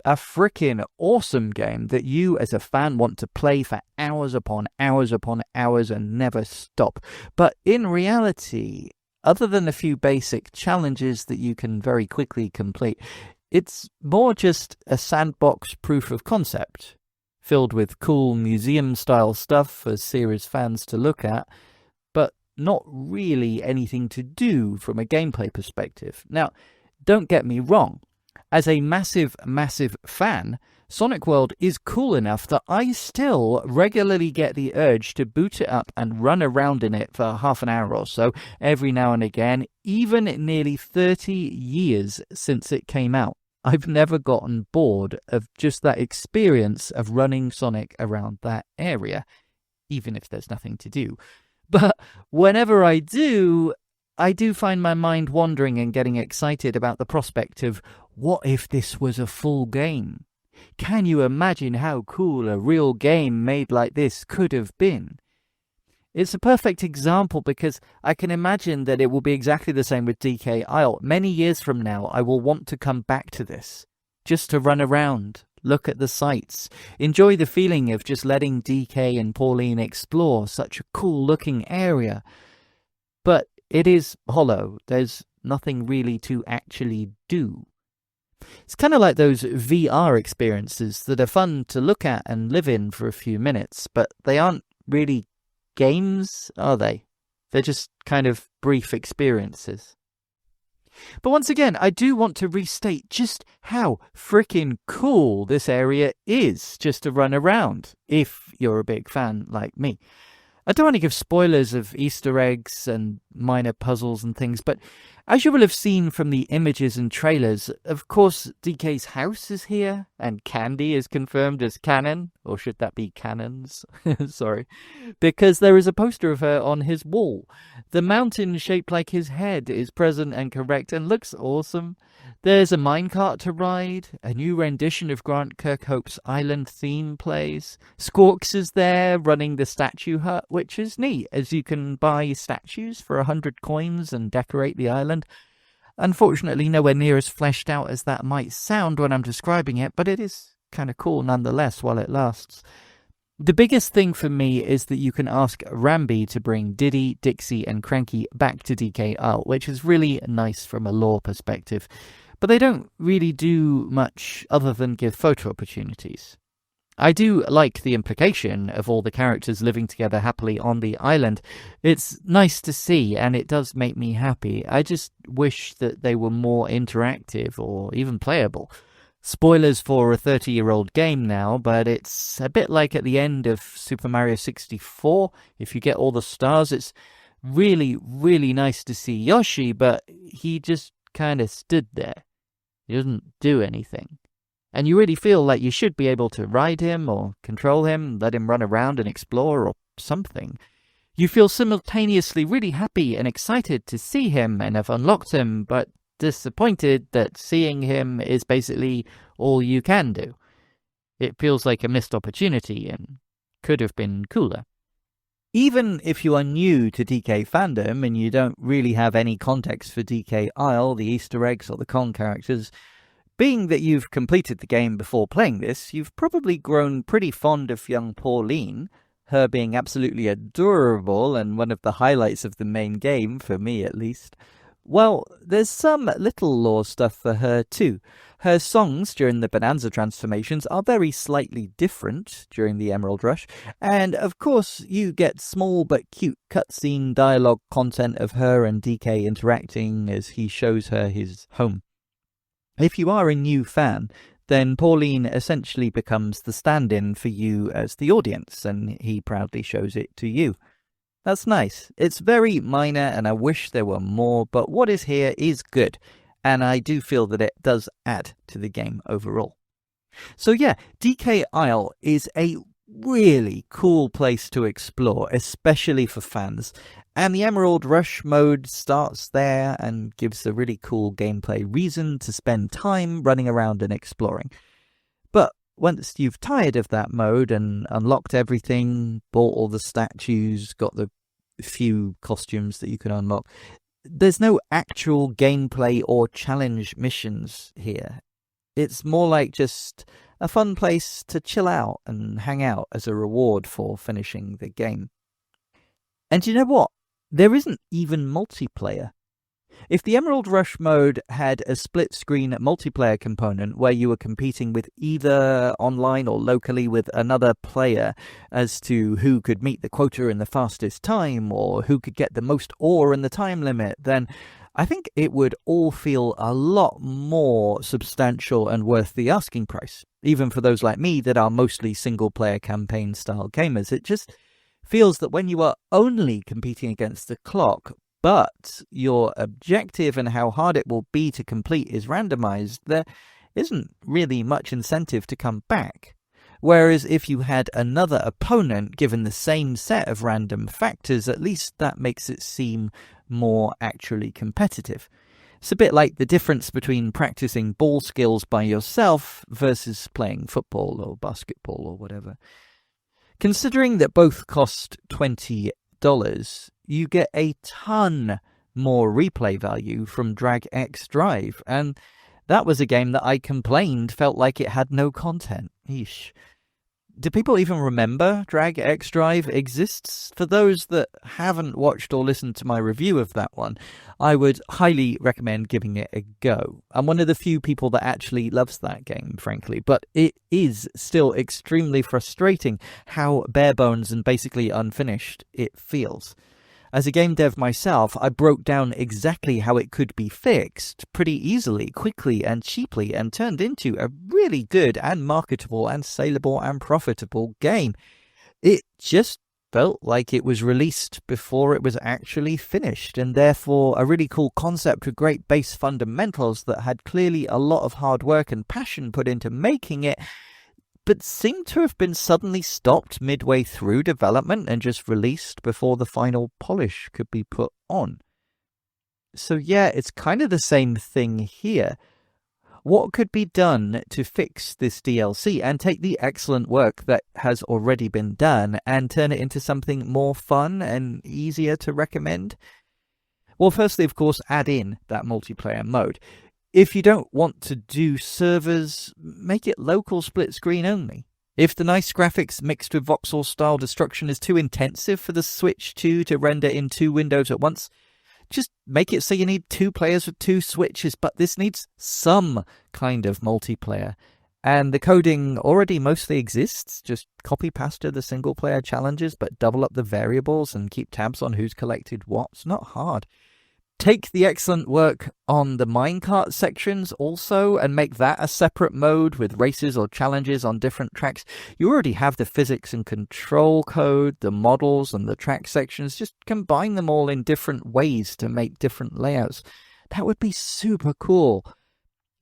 A: A frickin' awesome game that you as a fan want to play for hours upon hours upon hours and never stop. But in reality, other than a few basic challenges that you can very quickly complete, it's more just a sandbox proof of concept, filled with cool museum-style stuff for series fans to look at, but not really anything to do from a gameplay perspective. Now, don't get me wrong. As a massive, massive fan, Sonic World is cool enough that I still regularly get the urge to boot it up and run around in it for half an hour or so every now and again, even nearly 30 years since it came out. I've never gotten bored of just that experience of running Sonic around that area, even if there's nothing to do. But whenever I do find my mind wandering and getting excited about the prospect of, what if this was a full game? Can you imagine how cool a real game made like this could have been? It's a perfect example because I can imagine that it will be exactly the same with DK Isle. Many years from now, I will want to come back to this, just to run around, look at the sights, enjoy the feeling of just letting DK and Pauline explore such a cool-looking area. But it is hollow. There's nothing really to actually do. It's kind of like those VR experiences that are fun to look at and live in for a few minutes, but they aren't really games, are they? They're just kind of brief experiences. But once again, I do want to restate just how freaking cool this area is just to run around, if you're a big fan like me. I don't want to give spoilers of Easter eggs and minor puzzles and things, but as you will have seen from the images and trailers, of course DK's house is here, and Candy is confirmed as canon, or should that be cannons? Sorry. Because there is a poster of her on his wall. The mountain shaped like his head is present and correct and looks awesome. There's a minecart to ride, a new rendition of Grant Kirkhope's Island theme plays. Squawks is there running the statue hut, which is neat, as you can buy statues for 100 coins and decorate the island. Unfortunately, nowhere near as fleshed out as that might sound when I'm describing it, but it is kind of cool nonetheless while it lasts. The biggest thing for me is that you can ask Rambi to bring Diddy, Dixie and Cranky back to DK Isle, which is really nice from a lore perspective. But they don't really do much other than give photo opportunities. I do like the implication of all the characters living together happily on the island. It's nice to see, and it does make me happy. I just wish that they were more interactive or even playable. Spoilers for a 30-year-old game now, but it's a bit like at the end of Super Mario 64. If you get all the stars, it's really, really nice to see Yoshi, but he just kind of stood there. He doesn't do anything. And you really feel like you should be able to ride him or control him, let him run around and explore or something. You feel simultaneously really happy and excited to see him and have unlocked him, but disappointed that seeing him is basically all you can do. It feels like a missed opportunity and could have been cooler. Even if you are new to DK fandom and you don't really have any context for DK Isle, the Easter eggs or the Kong characters, Being that you've completed the game before playing this, you've probably grown pretty fond of young Pauline, her being absolutely adorable and one of the highlights of the main game, for me at least. Well, there's some little lore stuff for her too. Her songs during the Bananza transformations are very slightly different during the Emerald Rush, and of course you get small but cute cutscene dialogue content of her and DK interacting as he shows her his home. If you are a new fan, then Pauline essentially becomes the stand-in for you as the audience, and he proudly shows it to you. That's nice. It's very minor, and I wish there were more, but what is here is good, and I do feel that it does add to the game overall. So yeah, DK Isle is a really cool place to explore, especially for fans, and the Emerald Rush mode starts there and gives a really cool gameplay reason to spend time running around and exploring. But once you've tired of that mode and unlocked everything, bought all the statues, got the few costumes that you can unlock, there's no actual gameplay or challenge missions here. It's more like just a fun place to chill out and hang out as a reward for finishing the game. And you know what? There isn't even multiplayer. If the Emerald Rush mode had a split-screen multiplayer component where you were competing with either online or locally with another player as to who could meet the quota in the fastest time or who could get the most ore in the time limit, then I think it would all feel a lot more substantial and worth the asking price. Even for those like me that are mostly single-player campaign-style gamers, it just feels that when you are only competing against the clock, but your objective and how hard it will be to complete is randomized, there isn't really much incentive to come back. Whereas if you had another opponent given the same set of random factors, at least that makes it seem more actually competitive. It's a bit like the difference between practicing ball skills by yourself versus playing football or basketball or whatever. Considering that both cost $20, you get a ton more replay value from Drag X Drive, and that was a game that I complained felt like it had no content. Eesh. Do people even remember Drag X Drive exists? For those that haven't watched or listened to my review of that one, I would highly recommend giving it a go. I'm one of the few people that actually loves that game, frankly, but it is still extremely frustrating how bare bones and basically unfinished it feels. As a game dev myself, I broke down exactly how it could be fixed pretty easily, quickly and cheaply, and turned into a really good and marketable and saleable and profitable game. It just felt like it was released before it was actually finished, and therefore a really cool concept with great base fundamentals that had clearly a lot of hard work and passion put into making it, but seemed to have been suddenly stopped midway through development and just released before the final polish could be put on. So yeah, it's kind of the same thing here. What could be done to fix this DLC and take the excellent work that has already been done and turn it into something more fun and easier to recommend? Well, firstly, of course, add in that multiplayer mode. If you don't want to do servers, make it local split screen only. If the nice graphics mixed with voxel style destruction is too intensive for the Switch 2 to render in 2 windows at once, just make it so you need 2 players with 2 switches, but this needs some kind of multiplayer. And the coding already mostly exists, just copy pasta the single player challenges, but double up the variables and keep tabs on who's collected what. It's not hard. Take the excellent work on the minecart sections also and make that a separate mode with races or challenges on different tracks. You already have the physics and control code, the models and the track sections. Just combine them all in different ways to make different layouts. That would be super cool.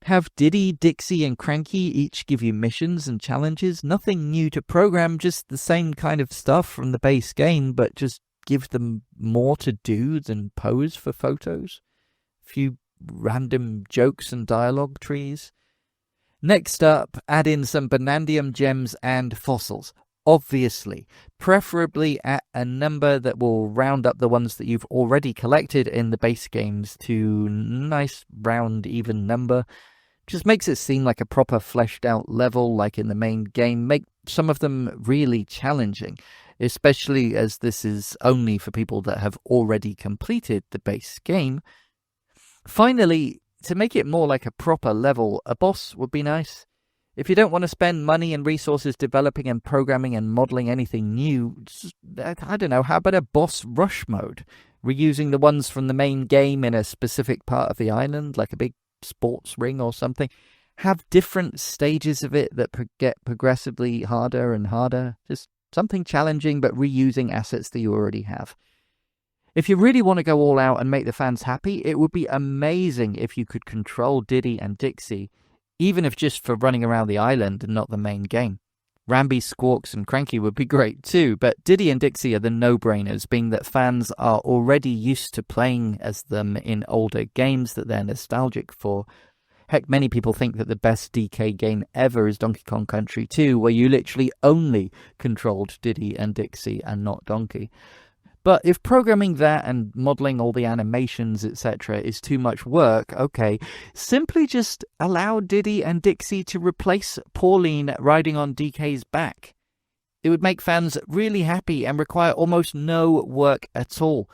A: Have Diddy, Dixie and Cranky each give you missions and challenges. Nothing new to program, just the same kind of stuff from the base game, but just give them more to do than pose for photos. A few random jokes and dialogue trees. Next up, add in some Banandium gems and fossils. Obviously, preferably at a number that will round up the ones that you've already collected in the base games to nice round even number. Just makes it seem like a proper fleshed out level like in the main game, make some of them really challenging, especially as this is only for people that have already completed the base game. Finally, to make it more like a proper level, a boss would be nice. If you don't want to spend money and resources developing and programming and modeling anything new, I don't know, how about a boss rush mode? Reusing the ones from the main game in a specific part of the island, like a big sports ring or something. Have different stages of it that get progressively harder and harder. Just something challenging, but reusing assets that you already have. If you really want to go all out and make the fans happy, it would be amazing if you could control Diddy and Dixie, even if just for running around the island and not the main game. Rambi, Squawks, and Cranky would be great too, but Diddy and Dixie are the no-brainers, being that fans are already used to playing as them in older games that they're nostalgic for. Heck, many people think that the best DK game ever is Donkey Kong Country 2, where you literally only controlled Diddy and Dixie and not Donkey. But if programming that and modeling all the animations, etc. is too much work, okay, simply just allow Diddy and Dixie to replace Pauline riding on DK's back. It would make fans really happy and require almost no work at all.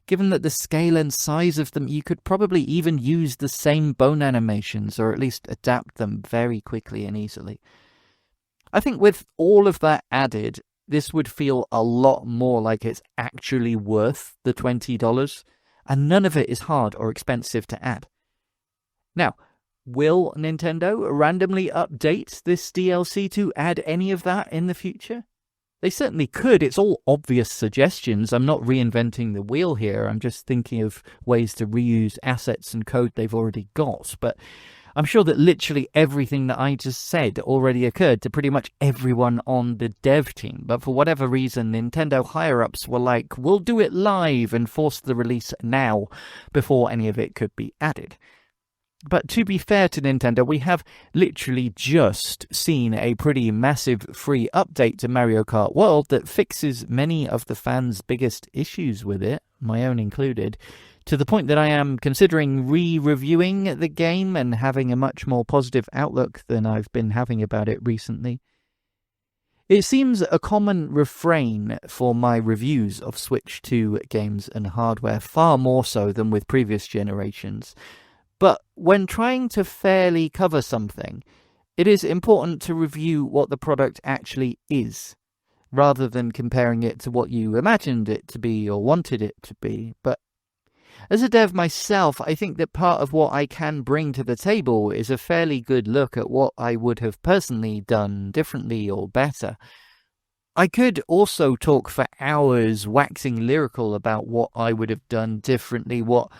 A: Given that the scale and size of them, you could probably even use the same bone animations, or at least adapt them very quickly and easily. I think with all of that added, this would feel a lot more like it's actually worth the $20, and none of it is hard or expensive to add. Now, will Nintendo randomly update this DLC to add any of that in the future? They certainly could. It's all obvious suggestions. I'm not reinventing the wheel here. I'm just thinking of ways to reuse assets and code they've already got. But I'm sure that literally everything that I just said already occurred to pretty much everyone on the dev team. But for whatever reason, Nintendo higher-ups were like, we'll do it live and force the release now before any of it could be added. But to be fair to Nintendo, we have literally just seen a pretty massive free update to Mario Kart World that fixes many of the fans' biggest issues with it, my own included, to the point that I am considering re-reviewing the game and having a much more positive outlook than I've been having about it recently. It seems a common refrain for my reviews of Switch 2 games and hardware, far more so than with previous generations. But when trying to fairly cover something, it is important to review what the product actually is, rather than comparing it to what you imagined it to be or wanted it to be. But as a dev myself, I think that part of what I can bring to the table is a fairly good look at what I would have personally done differently or better. I could also talk for hours waxing lyrical about what I would have done differently, what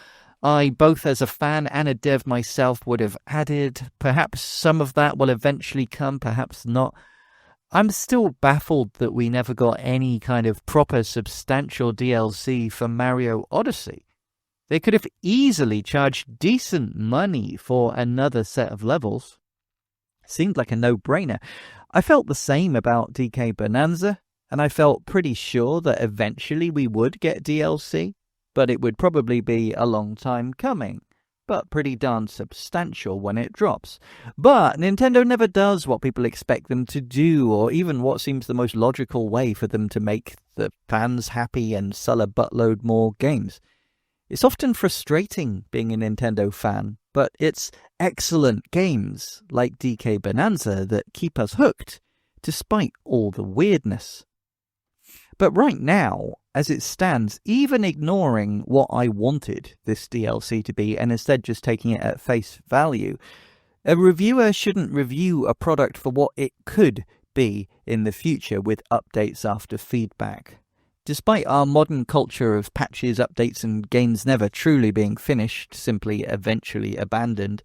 A: I, both as a fan and a dev myself, would have added. Perhaps some of that will eventually come, perhaps not. I'm still baffled that we never got any kind of proper substantial DLC for Mario Odyssey. They could have easily charged decent money for another set of levels. Seemed like a no-brainer. I felt the same about DK Bananza, and I felt pretty sure that eventually we would get DLC. But it would probably be a long time coming, but pretty darn substantial when it drops. But Nintendo never does what people expect them to do, or even what seems the most logical way for them to make the fans happy and sell a buttload more games. It's often frustrating being a Nintendo fan, but it's excellent games like DK Bananza that keep us hooked, despite all the weirdness. But right now, as it stands, even ignoring what I wanted this DLC to be and instead just taking it at face value, a reviewer shouldn't review a product for what it could be in the future with updates after feedback. Despite our modern culture of patches, updates and games never truly being finished, simply eventually abandoned,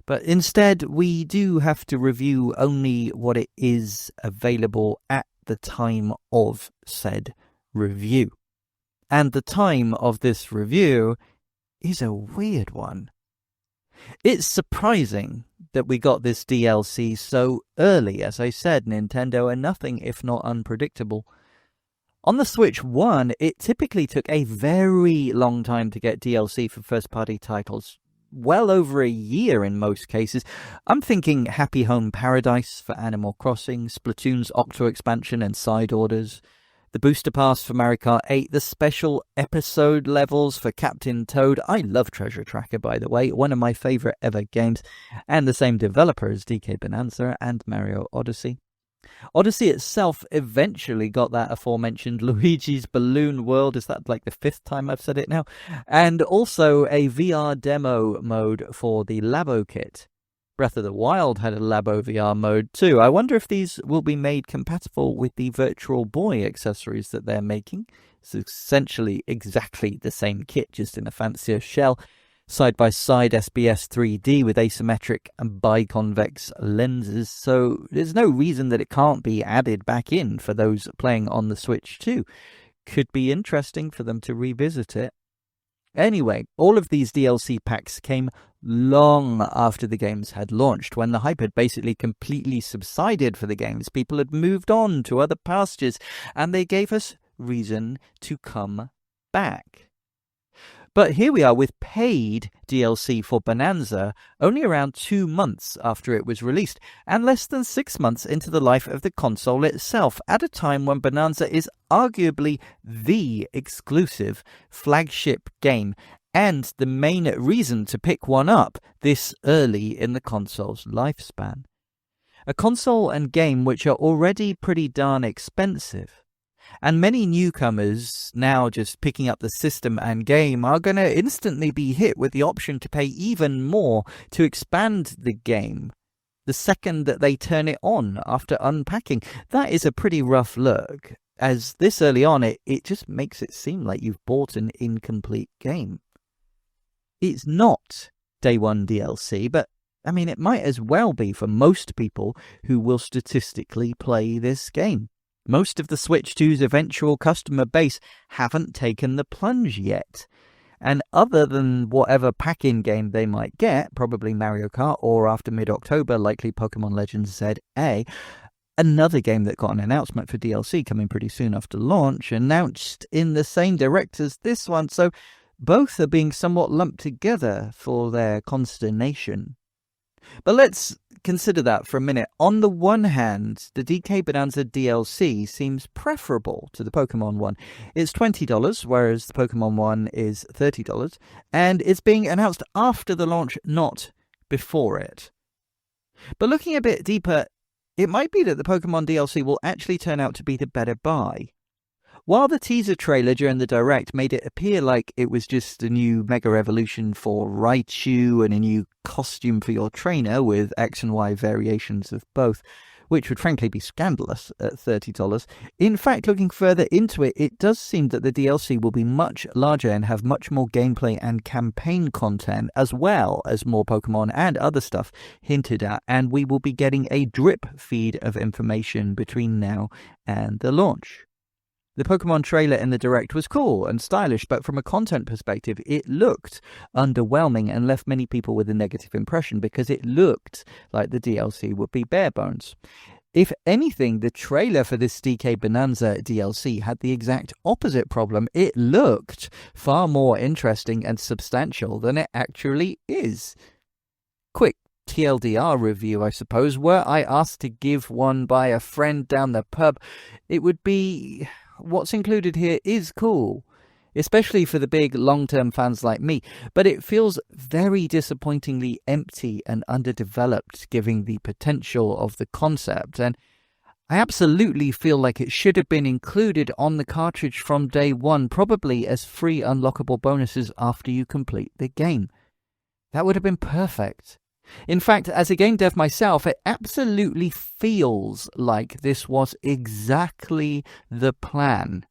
A: but instead we do have to review only what it is available at the time of said review. And the time of this review is a weird one. It's surprising that we got this DLC so early. As I said, Nintendo are nothing if not unpredictable. On the Switch 1, it typically took a very long time to get DLC for first-party titles. well over a year in most cases. I'm thinking Happy Home Paradise for Animal Crossing, Splatoon's Octo expansion and side orders, the booster pass for Mario Kart 8, the special episode levels for Captain Toad. I love Treasure Tracker, by the way, one of my favourite ever games, and the same developer as DK Bananza and Mario Odyssey. Odyssey itself eventually got that aforementioned Luigi's Balloon World. Is that like the 5th time I've said it now? And also a VR demo mode for the Labo kit. Breath of the Wild had a Labo VR mode too. I wonder if these will be made compatible with the Virtual Boy accessories that they're making. It's essentially exactly the same kit, just in a fancier shell. Side-by-side SBS 3D with asymmetric and biconvex lenses, so there's no reason that it can't be added back in for those playing on the Switch too. Could be interesting for them to revisit it. Anyway, all of these DLC packs came long after the games had launched, when the hype had basically completely subsided for the games. People had moved on to other pastures, and they gave us reason to come back. But here we are with paid DLC for Bananza only around 2 months after it was released, and less than 6 months into the life of the console itself, at a time when Bananza is arguably the exclusive flagship game and the main reason to pick one up this early in the console's lifespan. A console and game which are already pretty darn expensive. And many newcomers now just picking up the system and game are going to instantly be hit with the option to pay even more to expand the game the second that they turn it on after unpacking. That is a pretty rough look, as this early on it just makes it seem like you've bought an incomplete game. It's not day one DLC, but I mean it might as well be for most people who will statistically play this game. Most of the Switch 2's eventual customer base haven't taken the plunge yet. And other than whatever pack-in game they might get, probably Mario Kart, or after mid-October, likely Pokémon Legends ZA, another game that got an announcement for DLC coming pretty soon after launch, announced in the same direct as this one, so both are being somewhat lumped together for their consternation. But let's consider that for a minute. On the one hand, the DK Bananza DLC seems preferable to the Pokemon one. It's $20, whereas the Pokemon one is $30, and it's being announced after the launch, not before it. But looking a bit deeper, it might be that the Pokemon DLC will actually turn out to be the better buy. While the teaser trailer during the Direct made it appear like it was just a new Mega Evolution for Raichu and a new costume for your trainer with X and Y variations of both, which would frankly be scandalous at $30. In fact, looking further into it, it does seem that the DLC will be much larger and have much more gameplay and campaign content, as well as more Pokemon and other stuff hinted at, and we will be getting a drip feed of information between now and the launch. The Pokemon trailer in the Direct was cool and stylish, but from a content perspective, it looked underwhelming and left many people with a negative impression because it looked like the DLC would be bare bones. If anything, the trailer for this DK Bananza DLC had the exact opposite problem. It looked far more interesting and substantial than it actually is. Quick TLDR review, I suppose. Were I asked to give one by a friend down the pub, it would be... What's included here is cool, especially for the big long-term fans like me, but it feels very disappointingly empty and underdeveloped given the potential of the concept, and I absolutely feel like it should have been included on the cartridge from day one, probably as free unlockable bonuses after you complete the game. That would have been perfect. In fact, as a game dev myself, it absolutely feels like this was exactly the plan,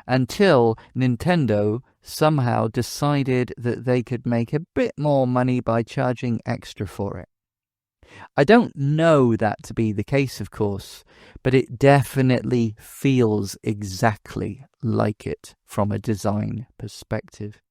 A: until Nintendo somehow decided that they could make a bit more money by charging extra for it. I don't know that to be the case, of course, but it definitely feels exactly like it from a design perspective.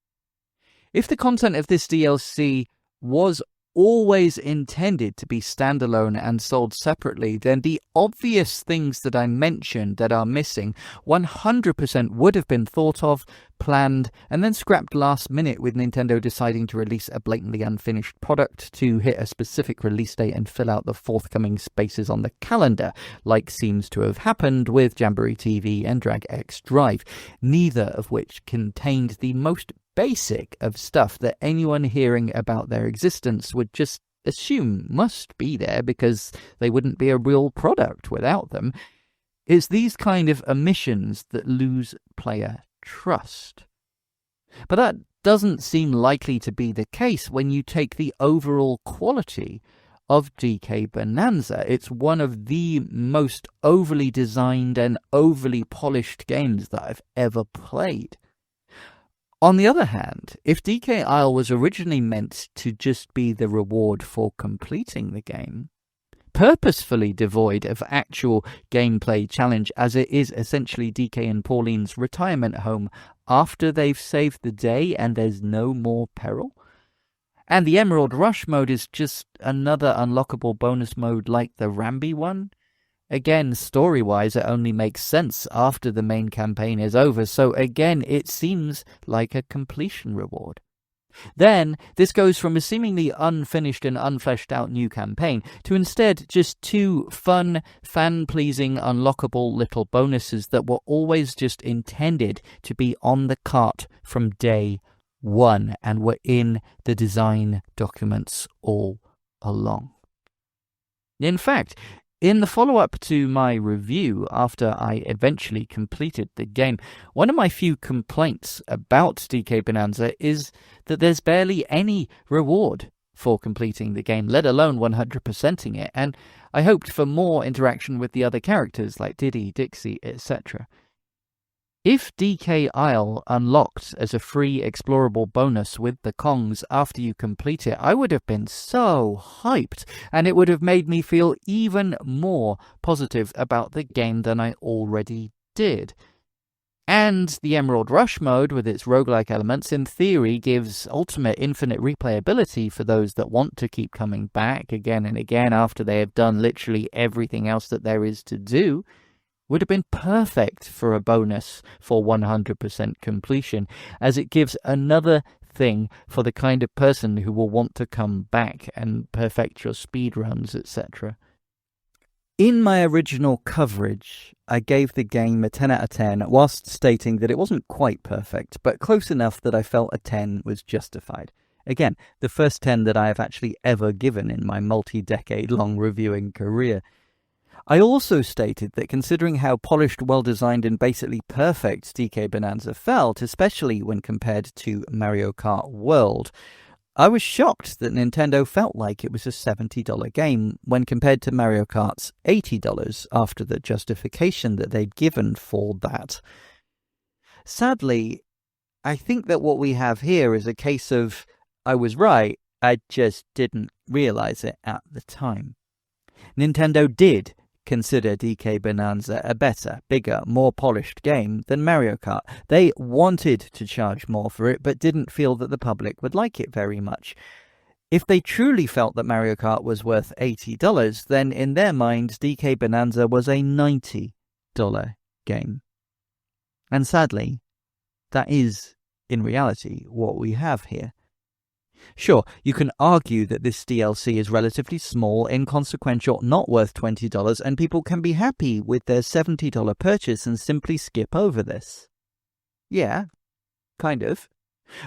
A: If the content of this DLC was always intended to be standalone and sold separately, then the obvious things that I mentioned that are missing 100% would have been thought of, planned, and then scrapped last minute with Nintendo deciding to release a blatantly unfinished product to hit a specific release date and fill out the forthcoming spaces on the calendar, like seems to have happened with Jamboree TV and Drag X Drive, neither of which contained the most basic of stuff that anyone hearing about their existence would just assume must be there because they wouldn't be a real product without them. It's these kind of omissions that lose player trust. But that doesn't seem likely to be the case when you take the overall quality of DK Bananza. It's one of the most overly designed and overly polished games that I've ever played. On the other hand, if DK Isle was originally meant to just be the reward for completing the game, purposefully devoid of actual gameplay challenge as it is essentially DK and Pauline's retirement home after they've saved the day and there's no more peril, and the Emerald Rush mode is just another unlockable bonus mode like the Rambi one, again, story-wise, it only makes sense after the main campaign is over, so again, it seems like a completion reward. Then, this goes from a seemingly unfinished and unfleshed-out new campaign to instead just two fun, fan-pleasing, unlockable little bonuses that were always just intended to be on the cart from day one and were in the design documents all along. In fact, in the follow-up to my review, after I eventually completed the game, one of my few complaints about DK Bananza is that there's barely any reward for completing the game, let alone 100%ing it, and I hoped for more interaction with the other characters like Diddy, Dixie, etc. If DK Isle unlocked as a free explorable bonus with the Kongs after you complete it, I would have been so hyped, and it would have made me feel even more positive about the game than I already did. And the Emerald Rush mode, with its roguelike elements, in theory gives ultimate infinite replayability for those that want to keep coming back again and again after they have done literally everything else that there is to do. Would have been perfect for a bonus for 100% completion, as it gives another thing for the kind of person who will want to come back and perfect your speedruns, etc. In my original coverage, I gave the game a 10 out of 10, whilst stating that it wasn't quite perfect, but close enough that I felt a 10 was justified. Again, the first 10 that I have actually ever given in my multi-decade-long reviewing career. I also stated that considering how polished, well-designed and basically perfect DK Bananza felt, especially when compared to Mario Kart World, I was shocked that Nintendo felt like it was a $70 game when compared to Mario Kart's $80 after the justification that they'd given for that. Sadly, I think that what we have here is a case of, I was right, I just didn't realize it at the time. Nintendo did consider DK Bananza a better, bigger, more polished game than Mario Kart. They wanted to charge more for it, but didn't feel that the public would like it very much. If they truly felt that Mario Kart was worth $80, then in their minds, DK Bananza was a $90 game. And sadly, that is, in reality, what we have here. Sure, you can argue that this DLC is relatively small, inconsequential, not worth $20, and people can be happy with their $70 purchase and simply skip over this. Yeah, kind of.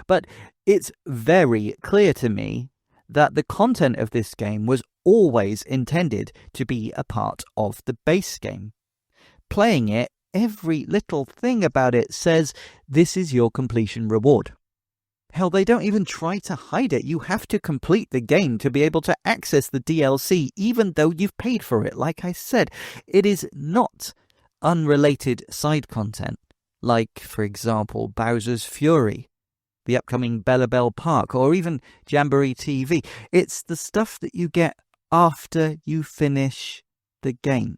A: But it's very clear to me that the content of this game was always intended to be a part of the base game. Playing it, every little thing about it says this is your completion reward. Hell, they don't even try to hide it. You have to complete the game to be able to access the DLC, even though you've paid for it. Like I said, it is not unrelated side content, like, for example, Bowser's Fury, the upcoming Bella Bell Park, or even Jamboree TV. It's the stuff that you get after you finish the game.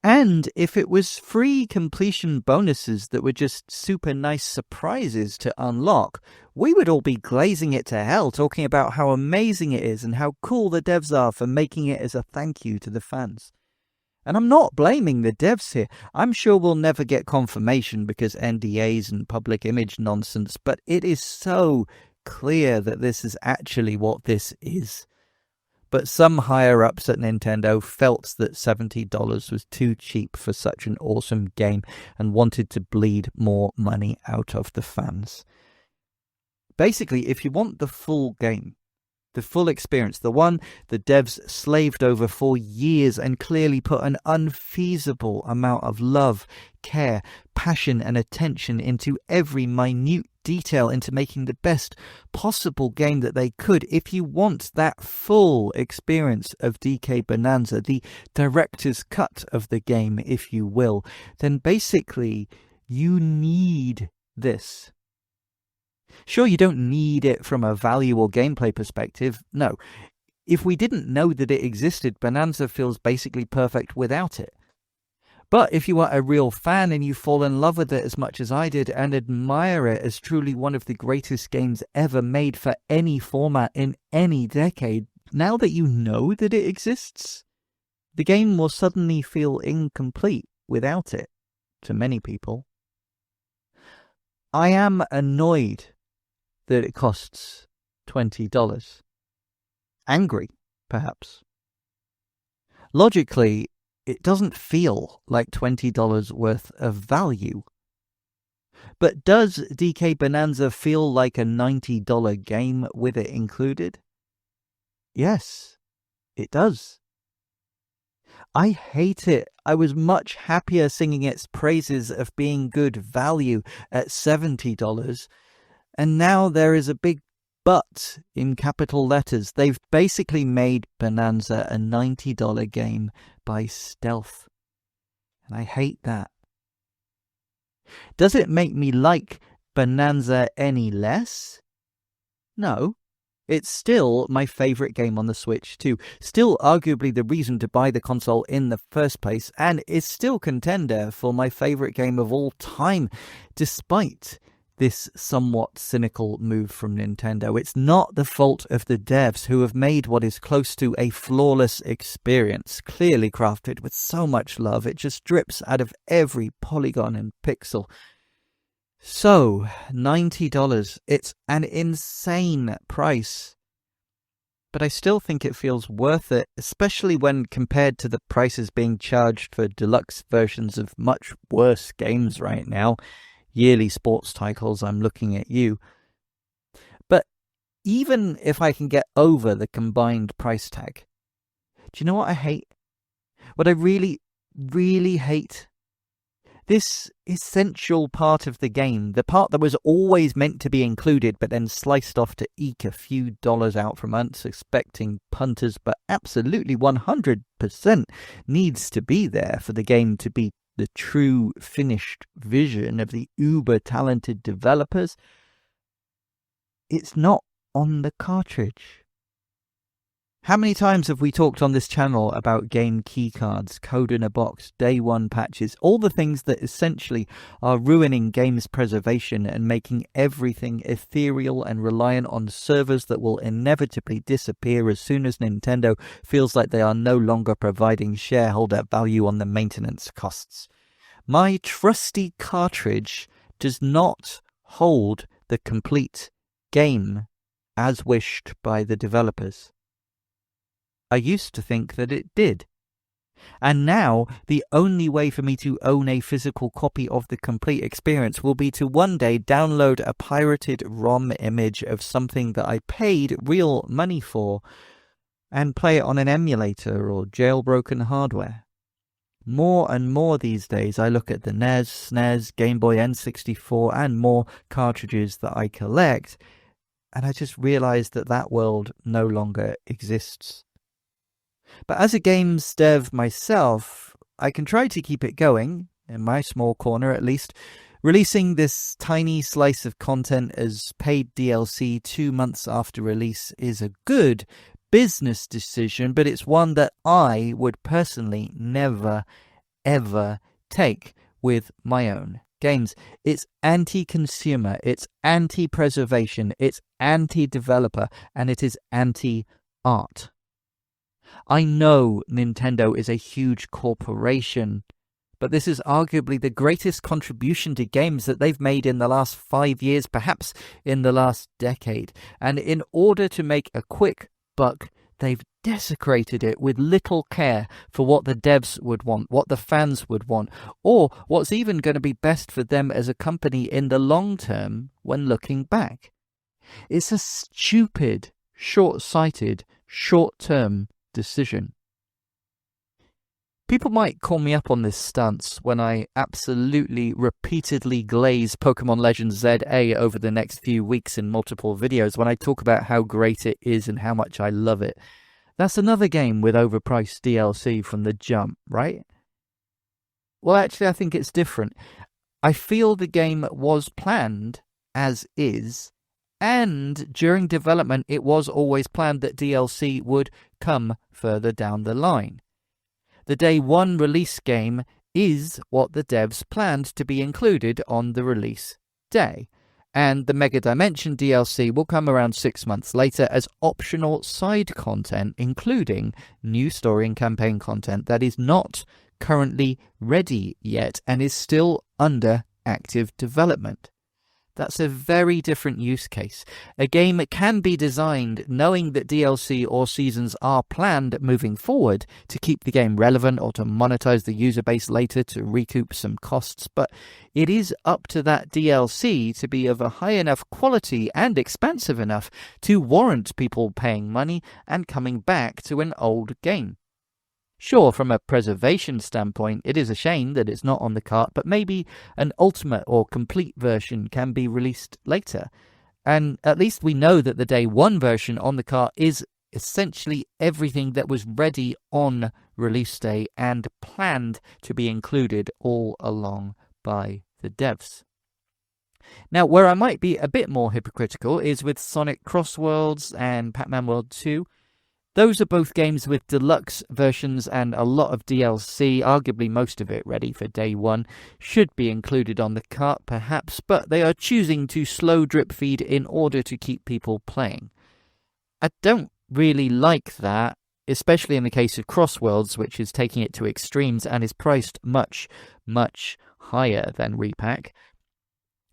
A: And if it was free completion bonuses that were just super nice surprises to unlock, we would all be glazing it to hell, talking about how amazing it is and how cool the devs are for making it as a thank you to the fans. And I'm not blaming the devs here. I'm sure we'll never get confirmation because NDAs and public image nonsense, but it is so clear that this is actually what this is. But some higher-ups at Nintendo felt that $70 was too cheap for such an awesome game and wanted to bleed more money out of the fans. Basically, if you want the full game, the full experience, the one the devs slaved over for years and clearly put an unfeasible amount of love, care, passion and attention into every minute detail into making the best possible game that they could. If you want that full experience of DK Bananza, the director's cut of the game, if you will, then basically you need this. Sure, you don't need it from a value or gameplay perspective. No. If we didn't know that it existed, Bananza feels basically perfect without it. But if you are a real fan and you fall in love with it as much as I did and admire it as truly one of the greatest games ever made for any format in any decade, now that you know that it exists, the game will suddenly feel incomplete without it, to many people. I am annoyed that it costs $20. Angry, perhaps. Logically, it doesn't feel like $20 worth of value. But does DK Bananza feel like a $90 game with it included? Yes, it does. I hate it. I was much happier singing its praises of being good value at $70. And now there is a big but in capital letters. They've basically made Bananza a $90 game by stealth. And I hate that. Does it make me like Bananza any less? No. It's still my favourite game on the Switch too. Still arguably the reason to buy the console in the first place. And is still contender for my favourite game of all time. Despite this somewhat cynical move from Nintendo. It's not the fault of the devs who have made what is close to a flawless experience, clearly crafted with so much love. It just drips out of every polygon and pixel. So, $90. It's an insane price. But I still think it feels worth it, especially when compared to the prices being charged for deluxe versions of much worse games right now. Yearly sports titles, I'm looking at you. But even if I can get over the combined price tag, do you know what I hate? What I really, really hate? This essential part of the game, the part that was always meant to be included but then sliced off to eke a few dollars out from unsuspecting punters, but absolutely 100% needs to be there for the game to be the true finished vision of the uber-talented developers. It's not on the cartridge. How many times have we talked on this channel about game keycards, code in a box, day one patches, all the things that essentially are ruining games preservation and making everything ethereal and reliant on servers that will inevitably disappear as soon as Nintendo feels like they are no longer providing shareholder value on the maintenance costs. My trusty cartridge does not hold the complete game as wished by the developers. I used to think that it did. And now, the only way for me to own a physical copy of the complete experience will be to one day download a pirated ROM image of something that I paid real money for and play it on an emulator or jailbroken hardware. More and more these days, I look at the NES, SNES, Game Boy N64 and more cartridges that I collect, and I just realize that that world no longer exists. But as a games dev myself, I can try to keep it going, in my small corner at least. Releasing this tiny slice of content as paid DLC 2 months after release is a good business decision, but it's one that I would personally never, ever take with my own games. It's anti-consumer, it's anti-preservation, it's anti-developer, and it is anti-art. I know Nintendo is a huge corporation, but this is arguably the greatest contribution to games that they've made in the last 5 years, perhaps in the last decade. And in order to make a quick buck, they've desecrated it with little care for what the devs would want, what the fans would want, or what's even going to be best for them as a company in the long term when looking back. It's a stupid, short-sighted, short-term decision. People might call me up on this stance when I absolutely repeatedly glaze Pokemon Legends ZA over the next few weeks in multiple videos when I talk about how great it is and how much I love it. That's another game with overpriced DLC from the jump, right? Well, actually, I think it's different. I feel the game was planned as is, and during development it was always planned that DLC would come further down the line. The day one release game is what the devs planned to be included on the release day, and the Mega Dimension DLC will come around 6 months later as optional side content, including new story and campaign content that is not currently ready yet and is still under active development. That's a very different use case. A game can be designed knowing that DLC or seasons are planned moving forward to keep the game relevant or to monetize the user base later to recoup some costs, but it is up to that DLC to be of a high enough quality and expansive enough to warrant people paying money and coming back to an old game. Sure, from a preservation standpoint, it is a shame that it's not on the cart, but maybe an ultimate or complete version can be released later. And at least we know that the day one version on the cart is essentially everything that was ready on release day and planned to be included all along by the devs. Now, where I might be a bit more hypocritical is with Sonic CrossWorlds and Pac-Man World 2. Those are both games with deluxe versions and a lot of DLC, arguably most of it ready for day one. Should be included on the cart perhaps, but they are choosing to slow drip feed in order to keep people playing. I don't really like that, especially in the case of CrossWorlds, which is taking it to extremes and is priced much, much higher than Repack.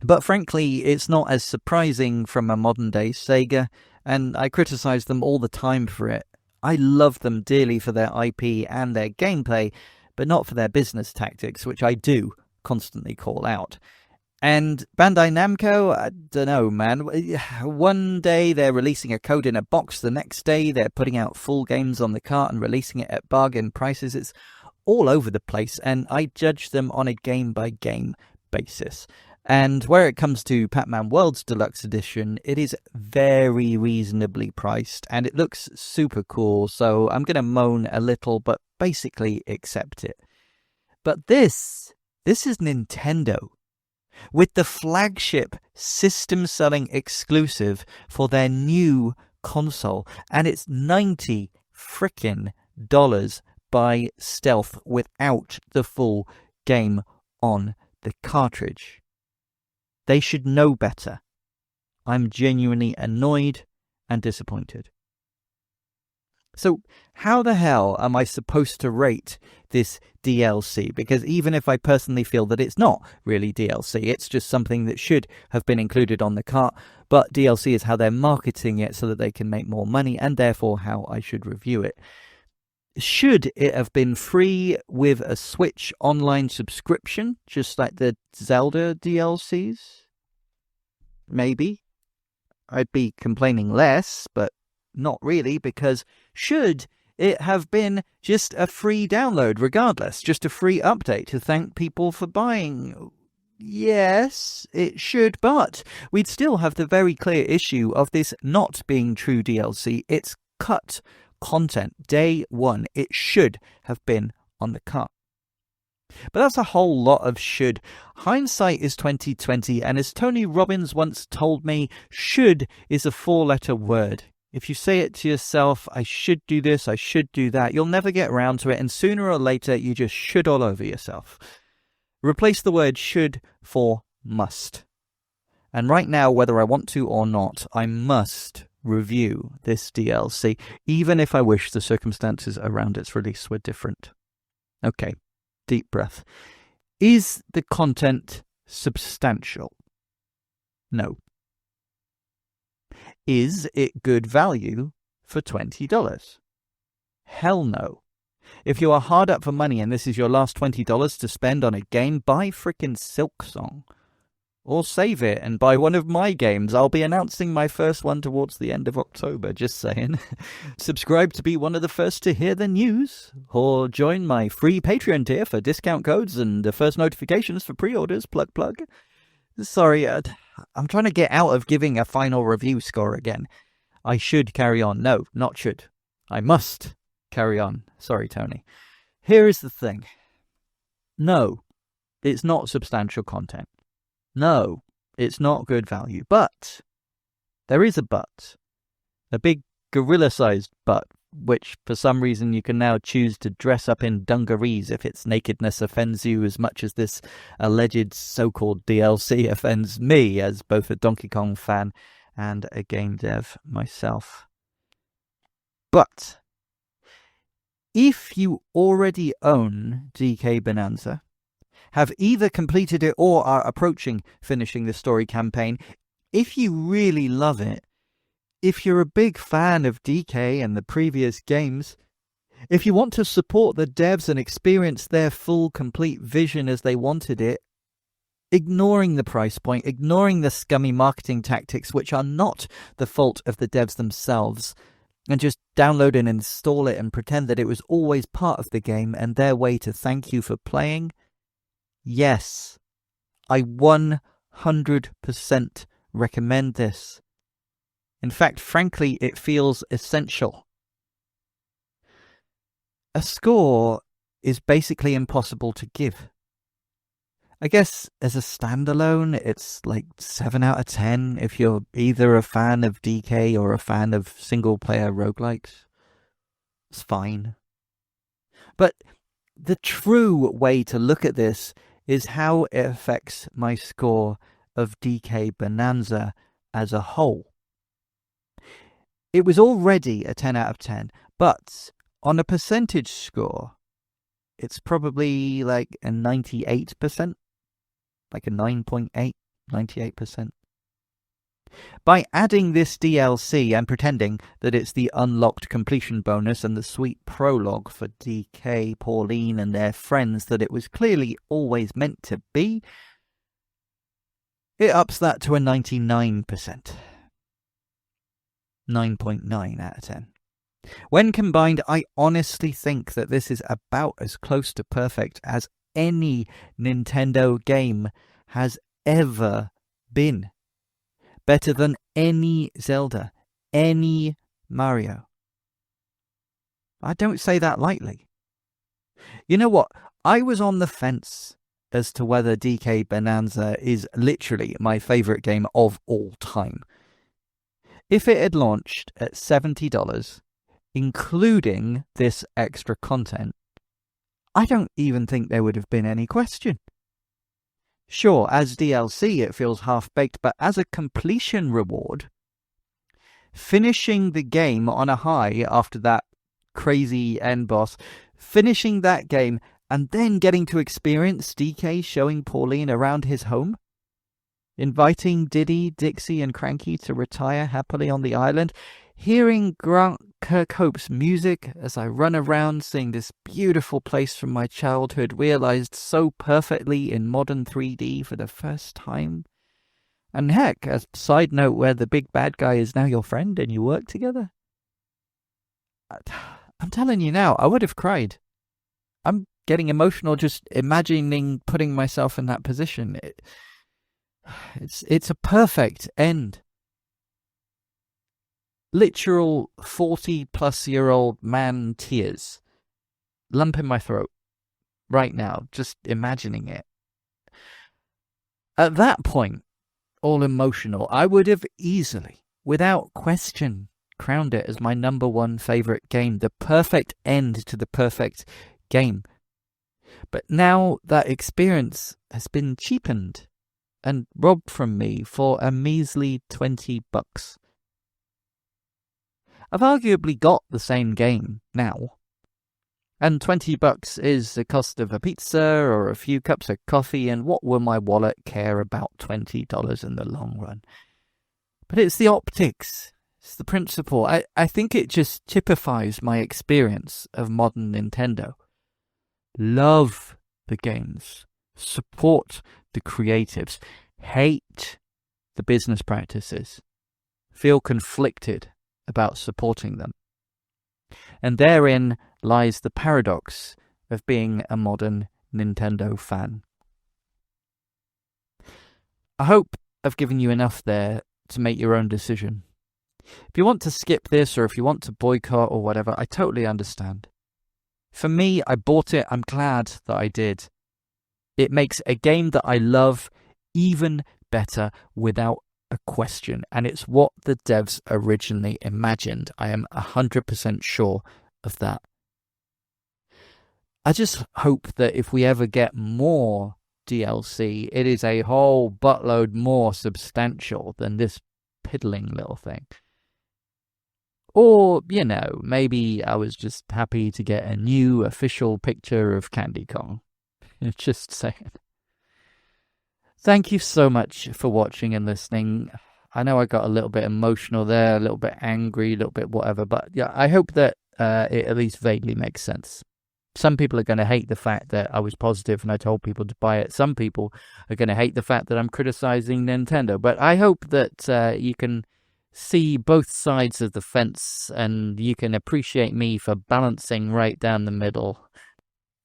A: But frankly, it's not as surprising from a modern-day Sega, and I criticize them all the time for it. I love them dearly for their IP and their gameplay, but not for their business tactics, which I do constantly call out. And Bandai Namco, I don't know, man. One day they're releasing a code in a box, the next day they're putting out full games on the cart and releasing it at bargain prices. It's all over the place, and I judge them on a game-by-game basis. And where it comes to Pac-Man World's Deluxe Edition, it is very reasonably priced, and it looks super cool, so I'm going to moan a little, but basically accept it. But this is Nintendo, with the flagship system-selling exclusive for their new console, and it's $90 frickin' by stealth without the full game on the cartridge. They should know better. I'm genuinely annoyed and disappointed. So how the hell am I supposed to rate this DLC? Because even if I personally feel that it's not really DLC, it's just something that should have been included on the cart, but DLC is how they're marketing it so that they can make more money, and therefore how I should review it. Should it have been free with a Switch online subscription, just like the Zelda DLCs? Maybe. I'd be complaining less, but not really, because should it have been just a free download regardless, just a free update to thank people for buying? Yes, it should, but we'd still have the very clear issue of this not being true DLC. It's cut content. Day one, it should have been on the cart. But that's a whole lot of should. Hindsight is 2020, and as Tony Robbins once told me, should is a 4-letter word. If you say it to yourself, I should do this, I should do that, you'll never get around to it, and sooner or later you just should all over yourself. Replace the word should for must. And right now, whether I want to or not, I must review this DLC, even if I wish the circumstances around its release were different. Okay, deep breath. Is the content substantial? No. Is it good value for $20? Hell no. If you are hard up for money and this is your last $20 to spend on a game, buy frickin' Silksong. Or save it and buy one of my games. I'll be announcing my first one towards the end of October, just saying. Subscribe to be one of the first to hear the news. Or join my free Patreon tier for discount codes and the first notifications for pre-orders. Plug, plug. Sorry, I'm trying to get out of giving a final review score again. I should carry on. No, not should. I must carry on. Sorry, Tony. Here is the thing. No, it's not substantial content. No, it's not good value. But there is a but. A big gorilla-sized but, which for some reason you can now choose to dress up in dungarees if its nakedness offends you as much as this alleged so-called DLC offends me as both a Donkey Kong fan and a game dev myself. But if you already own DK Bananza, have either completed it or are approaching finishing the story campaign, if you really love it, if you're a big fan of DK and the previous games, if you want to support the devs and experience their full, complete vision as they wanted it, ignoring the price point, ignoring the scummy marketing tactics which are not the fault of the devs themselves, and just download and install it and pretend that it was always part of the game and their way to thank you for playing, yes, I 100% recommend this. In fact, frankly, it feels essential. A score is basically impossible to give. I guess as a standalone, it's like 7 out of 10 if you're either a fan of DK or a fan of single-player roguelikes. It's fine. But the true way to look at this is how it affects my score of DK Bananza as a whole. It was already a 10 out of 10, but on a percentage score, it's probably like a 98%, like a 9.8, 98%. By adding this DLC and pretending that it's the unlocked completion bonus and the sweet prologue for DK, Pauline and their friends that it was clearly always meant to be, it ups that to a 99%. 9.9 out of 10. When combined, I honestly think that this is about as close to perfect as any Nintendo game has ever been. Better than any Zelda, any Mario. I don't say that lightly. You know what? I was on the fence as to whether DK Bananza is literally my favourite game of all time. If it had launched at $70, including this extra content, I don't even think there would have been any question. Sure, as DLC it feels half-baked, but as a completion reward, finishing the game on a high after that crazy end boss, finishing that game and then getting to experience DK showing Pauline around his home, inviting Diddy, Dixie and Cranky to retire happily on the island, hearing Grant Kirkhope's music as I run around seeing this beautiful place from my childhood realized so perfectly in modern 3D for the first time. And heck, a side note where the big bad guy is now your friend and you work together. I'm telling you now, I would have cried. I'm getting emotional just imagining putting myself in that position. It's a perfect end. Literal 40-plus-year-old man tears. Lump in my throat. Right now, just imagining it. At that point, all emotional, I would have easily, without question, crowned it as my #1 favourite game, the perfect end to the perfect game. But now that experience has been cheapened and robbed from me for a measly $20. I've arguably got the same game now. And $20 is the cost of a pizza or a few cups of coffee, and what will my wallet care about $20 in the long run? But it's the optics. It's the principle. I think it just typifies my experience of modern Nintendo. Love the games. Support the creatives. Hate the business practices. Feel conflicted about supporting them. And therein lies the paradox of being a modern Nintendo fan. I hope I've given you enough there to make your own decision. If you want to skip this or if you want to boycott or whatever, I totally understand. For me, I bought it. I'm glad that I did. It makes a game that I love even better without a question. And it's what the devs originally imagined. I am 100% sure of that. I just hope that if we ever get more DLC, it is a whole buttload more substantial than this piddling little thing. Or, maybe I was just happy to get a new official picture of Candy Kong. Just saying. Thank you so much for watching and listening. I know I got a little bit emotional there, a little bit angry, a little bit whatever, but yeah, I hope that it at least vaguely makes sense. Some people are going to hate the fact that I was positive and I told people to buy it. Some people are going to hate the fact that I'm criticizing Nintendo. But I hope that you can see both sides of the fence and you can appreciate me for balancing right down the middle.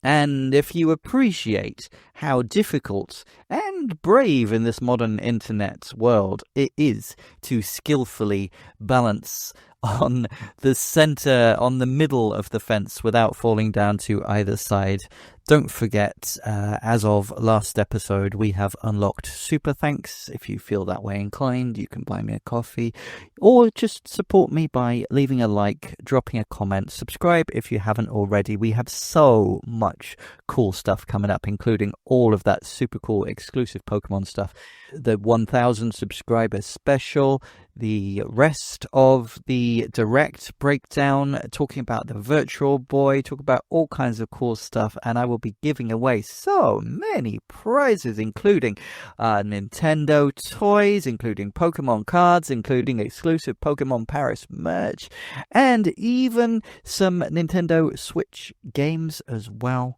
A: And if you appreciate how difficult and brave in this modern internet world it is to skillfully balance on the center, on the middle of the fence without falling down to either side, don't forget, as of last episode, we have unlocked Super Thanks. If you feel that way inclined, you can buy me a coffee or just support me by leaving a like, dropping a comment, subscribe if you haven't already. We have so much cool stuff coming up, including all of that super cool exclusive Pokemon stuff, the 1000 subscriber special, the rest of the direct breakdown, talking about the Virtual Boy, talking about all kinds of cool stuff, and I will be giving away so many prizes, including Nintendo toys, including Pokemon cards, including exclusive Pokemon Paris merch, and even some Nintendo Switch games as well.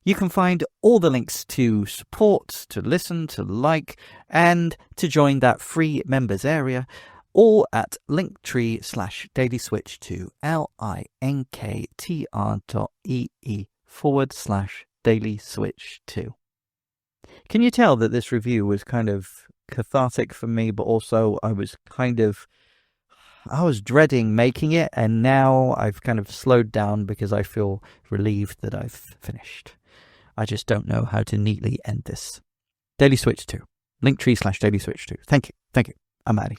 A: You can find all the links to support, to listen, to like, and to join that free members area, all at linktree/dailyswitch2, linktr.ee/dailyswitch2. Can you tell that this review was kind of cathartic for me, but also I was dreading making it, and now I've kind of slowed down because I feel relieved that I've finished. I just don't know how to neatly end this. Daily Switch 2. Linktree/Daily Switch 2. Thank you. I'm Maddie.